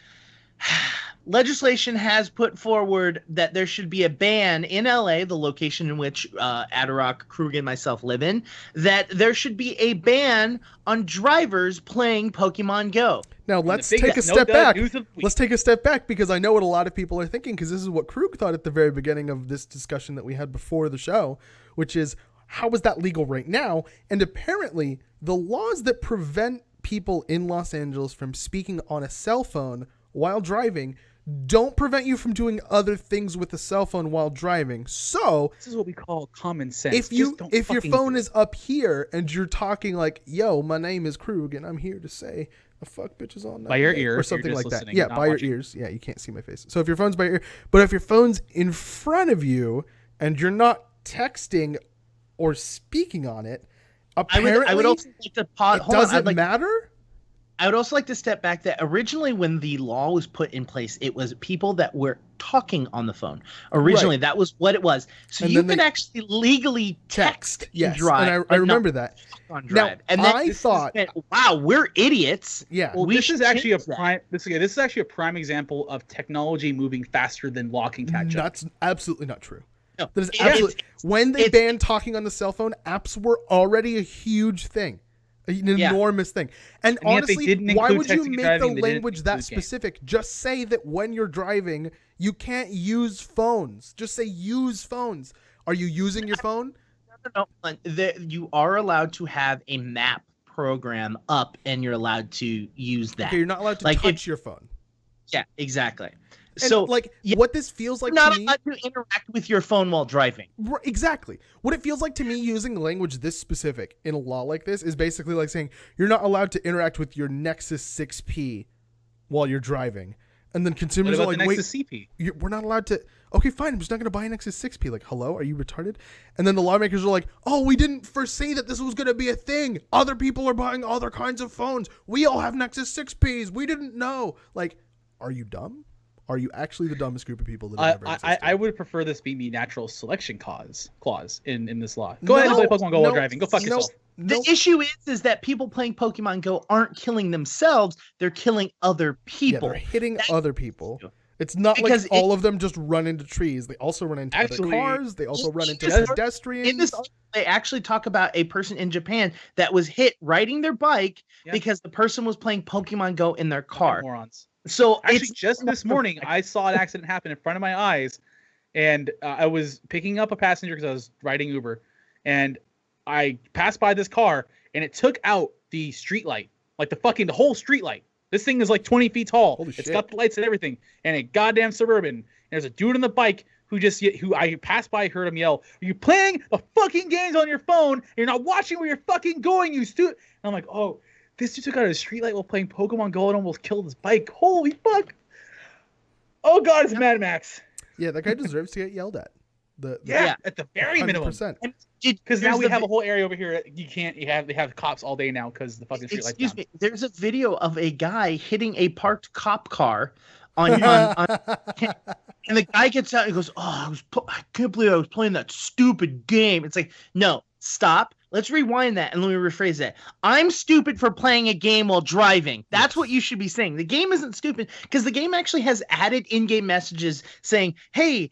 legislation has put forward that there should be a ban in LA, the location in which Adarok, Krug, and myself live in, that there should be a ban on drivers playing Pokemon Go. Now let's take a step back. Let's take a step back because I know what a lot of people are thinking, because this is what Krug thought at the very beginning of this discussion that we had before the show, which is, how is that legal right now? And apparently the laws that prevent people in Los Angeles from speaking on a cell phone while driving don't prevent you from doing other things with a cell phone while driving. So this is what we call common sense. if your phone is up here and you're talking like, yo, my name is Krug and I'm here to say I fuck bitches all night, by your ear or something like that. listening, Yeah, not by watching. your ears. Yeah, you can't see my face. So if your phone's by your ear, but if your phone's in front of you and you're not texting or speaking on it, apparently I would also like to pause. it doesn't matter. I would also like to step back that originally when the law was put in place, it was people that were talking on the phone. Originally, Right. that was what it was. So And you then can they actually legally text and Yes, drive. and I but not remember that. talk on Now, drive. And then I this thought- has been, wow, we're idiots. Yeah. Well, We this is should actually a change that. prime. This is actually a prime example of technology moving faster than law can catch up. That's absolutely not true. No, That is it's- absolutely. When they it's- banned talking on the cell phone, apps were already a huge thing, an enormous thing. And And yet they honestly, didn't why include would you texting and make driving, the they didn't language that include games. specific? Just say that when you're driving, you can't use phones. Just say use phones. Are you using your phone? No, you are allowed to have a map program up, and you're allowed to use that. Okay, you're not allowed to Like, touch your phone. Yeah, exactly. And So, like, yeah, what this feels like you're not to me, allowed to interact with your phone while driving. exactly. What it feels like to me using language this specific in a law like this is basically like saying you're not allowed to interact with your Nexus 6P while you're driving. And then What consumers about are the like, wait, Nexus CP? we're not allowed to. Okay, fine. I'm just not going to buy a Nexus 6P. Like, hello, are you retarded? And then the lawmakers are like, oh, we didn't foresee that this was going to be a thing. Other people are buying other kinds of phones. We all have Nexus 6Ps. We didn't know. Like, are you dumb? Are you actually the dumbest group of people that have ever existed? I would prefer this be the natural selection clause in this law. Go ahead and play Pokemon Go while driving. Go fuck yourself. Nope. The issue is that people playing Pokemon Go aren't killing themselves; they're killing other Yeah, people. they're hitting That's- other people. It's not Because like all of them just run into trees. They also run into Actually, other cars. They also run into just- pedestrians. In this, they actually talk about a person in Japan that was hit riding their bike Yeah. because the person was playing Pokemon Go in their Fucking car. morons. So Actually, it's just this morning, I saw an accident happen in front of my eyes, and I was picking up a passenger because I was riding Uber, and I passed by this car, and it took out the street light, like the whole street light. This thing is like 20 feet tall. Holy It's shit. got the lights and everything, and a goddamn Suburban. And there's a dude on the bike who I passed by, heard him yell, "Are you playing the fucking games on your phone? You're not watching where you're fucking going, you stupid!" And I'm like, oh. This dude took out a streetlight while playing Pokemon Go and almost killed his bike. Holy fuck! Oh god, it's Mad Max. Yeah, that guy deserves to get yelled at. Yeah, at the very minimum. 100%. Because now we have a whole area over here. They have cops all day now because the fucking streetlight's excuse down. me. There's a video of a guy hitting a parked cop car on and the guy gets out and goes, "Oh, I can't believe I was playing that stupid game." It's like, no, stop. Let's rewind that and let me rephrase that. I'm stupid for playing a game while driving. That's what you should be saying. The game isn't stupid because the game actually has added in-game messages saying, "Hey,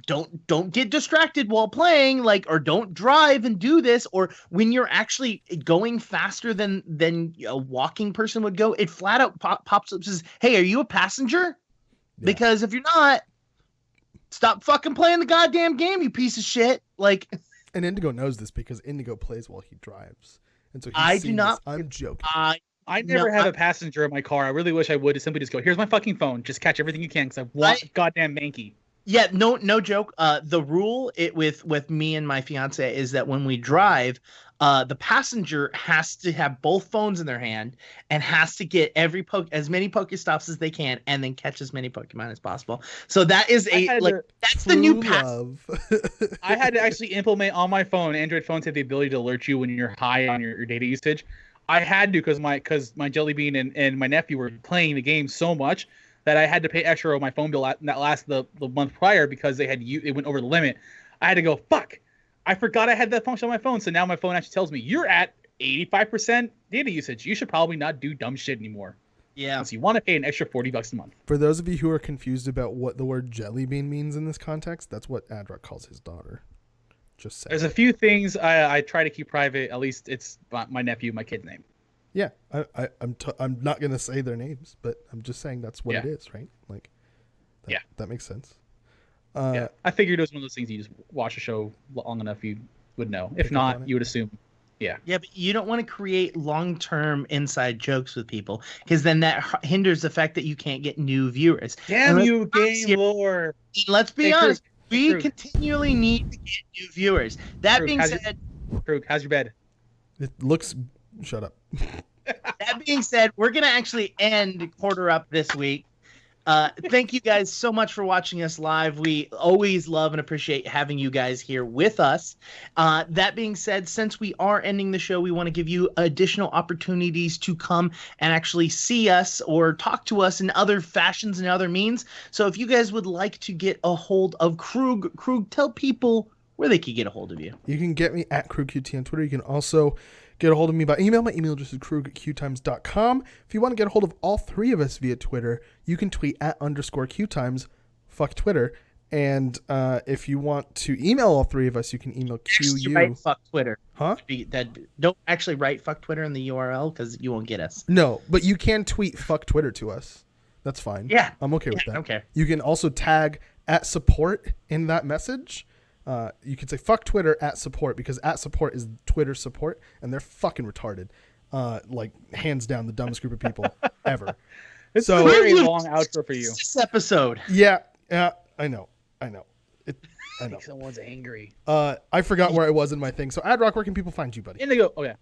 don't get distracted while playing, or don't drive and do this." Or when you're actually going faster than a walking person would go, it flat out pops up and says, "Hey, are you a passenger? Because if you're not, stop fucking playing the goddamn game, you piece of shit." And Indigo knows this because Indigo plays while he drives. And so he's I do seen not- this. I'm joking. I never have a passenger in my car. I really wish I would. To simply just go, "Here's my fucking phone. Just catch everything you can because I want goddamn Mankey." Yeah, no joke. The rule with me and my fiance is that when we drive, the passenger has to have both phones in their hand and has to get as many Pokestops as they can, and then catch as many Pokemon as possible. So that is that's the new love. I had to actually implement on my phone. Android phones have the ability to alert you when you're high on your data usage. I had to because my Jelly Bean and my nephew were playing the game so much that I had to pay extra on my phone bill that last the month prior because it went over the limit. I had to go, fuck, I forgot I had that function on my phone. So now my phone actually tells me you're at 85% data usage. You should probably not do dumb shit anymore. Yeah. So you want to pay an extra $40 a month. For those of you who are confused about what the word jelly bean means in this context, that's what Adrock calls his daughter. Just saying. There's a few things I try to keep private. At least it's my nephew, my kid's name. Yeah, I'm not gonna say their names, but I'm just saying that's what it is, right? Like, that makes sense. Yeah, I figured it was one of those things you just watch a show long enough you would know. If not, you would assume. Yeah. Yeah, but you don't want to create long-term inside jokes with people because then that hinders the fact that you can't get new viewers. Damn you, game lore. Let's be honest. We continually need to get new viewers. That being said, Krug, how's your bed? It looks. Shut up. That being said, we're gonna actually end Quarter Up this week. Thank you guys so much for watching us live. We always love and appreciate having you guys here with us. That being said, since we are ending the show, we want to give you additional opportunities to come and actually see us or talk to us in other fashions and other means. So if you guys would like to get a hold of Krug, tell people where they can get a hold of you. You can get me at KrugQT on Twitter. You can also get a hold of me by email. My email address is krug@QueueTimes.com. If you want to get a hold of all three of us via Twitter, you can tweet at _QueueTimes. Fuck Twitter. And if you want to email all three of us, you can email QU. Right, fuck Twitter. Huh? Don't actually write fuck Twitter in the URL because you won't get us. No, but you can tweet fuck Twitter to us. That's fine. Yeah. I'm okay with that. Okay. You can also tag at support in that message. You can say fuck Twitter at support because at support is Twitter support and they're fucking retarded. Like hands down the dumbest group of people ever. It's a very long outro for you. This episode. Yeah, I know. I know. Someone's angry. I forgot where I was in my thing. So Adrock, where can people find you, buddy? Indigo. Oh yeah.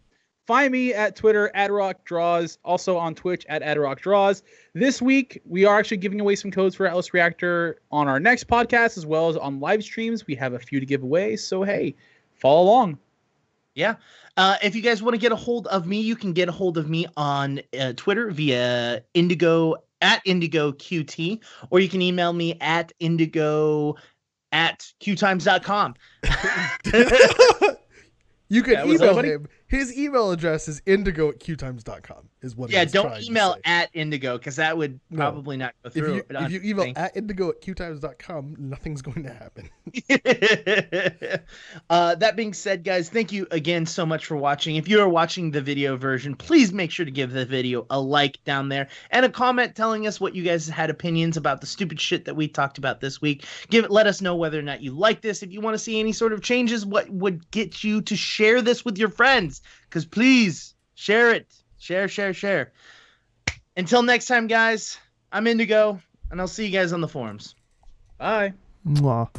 Find me at Twitter, @RockDraws, also on Twitch, @RockDraws. This week, we are actually giving away some codes for Atlas Reactor on our next podcast, as well as on live streams. We have a few to give away, so hey, follow along. Yeah. If you guys want to get a hold of me, you can get a hold of me on Twitter via Indigo, @IndigoQT, or you can email me at indigo@QueueTimes.com. You can email him. His email address is indigo@QueueTimes.com is what Yeah, don't email at Indigo because that would probably not go through. If you email at indigo@QueueTimes.com, nothing's going to happen. That being said, guys, thank you again so much for watching. If you are watching the video version, please make sure to give the video a like down there and a comment telling us what you guys had opinions about the stupid shit that we talked about this week. Let us know whether or not you like this. If you want to see any sort of changes, what would get you to share this with your friends? Because please share it. Share. Until next time, guys, I'm Indigo, and I'll see you guys on the forums. Bye. Mwah.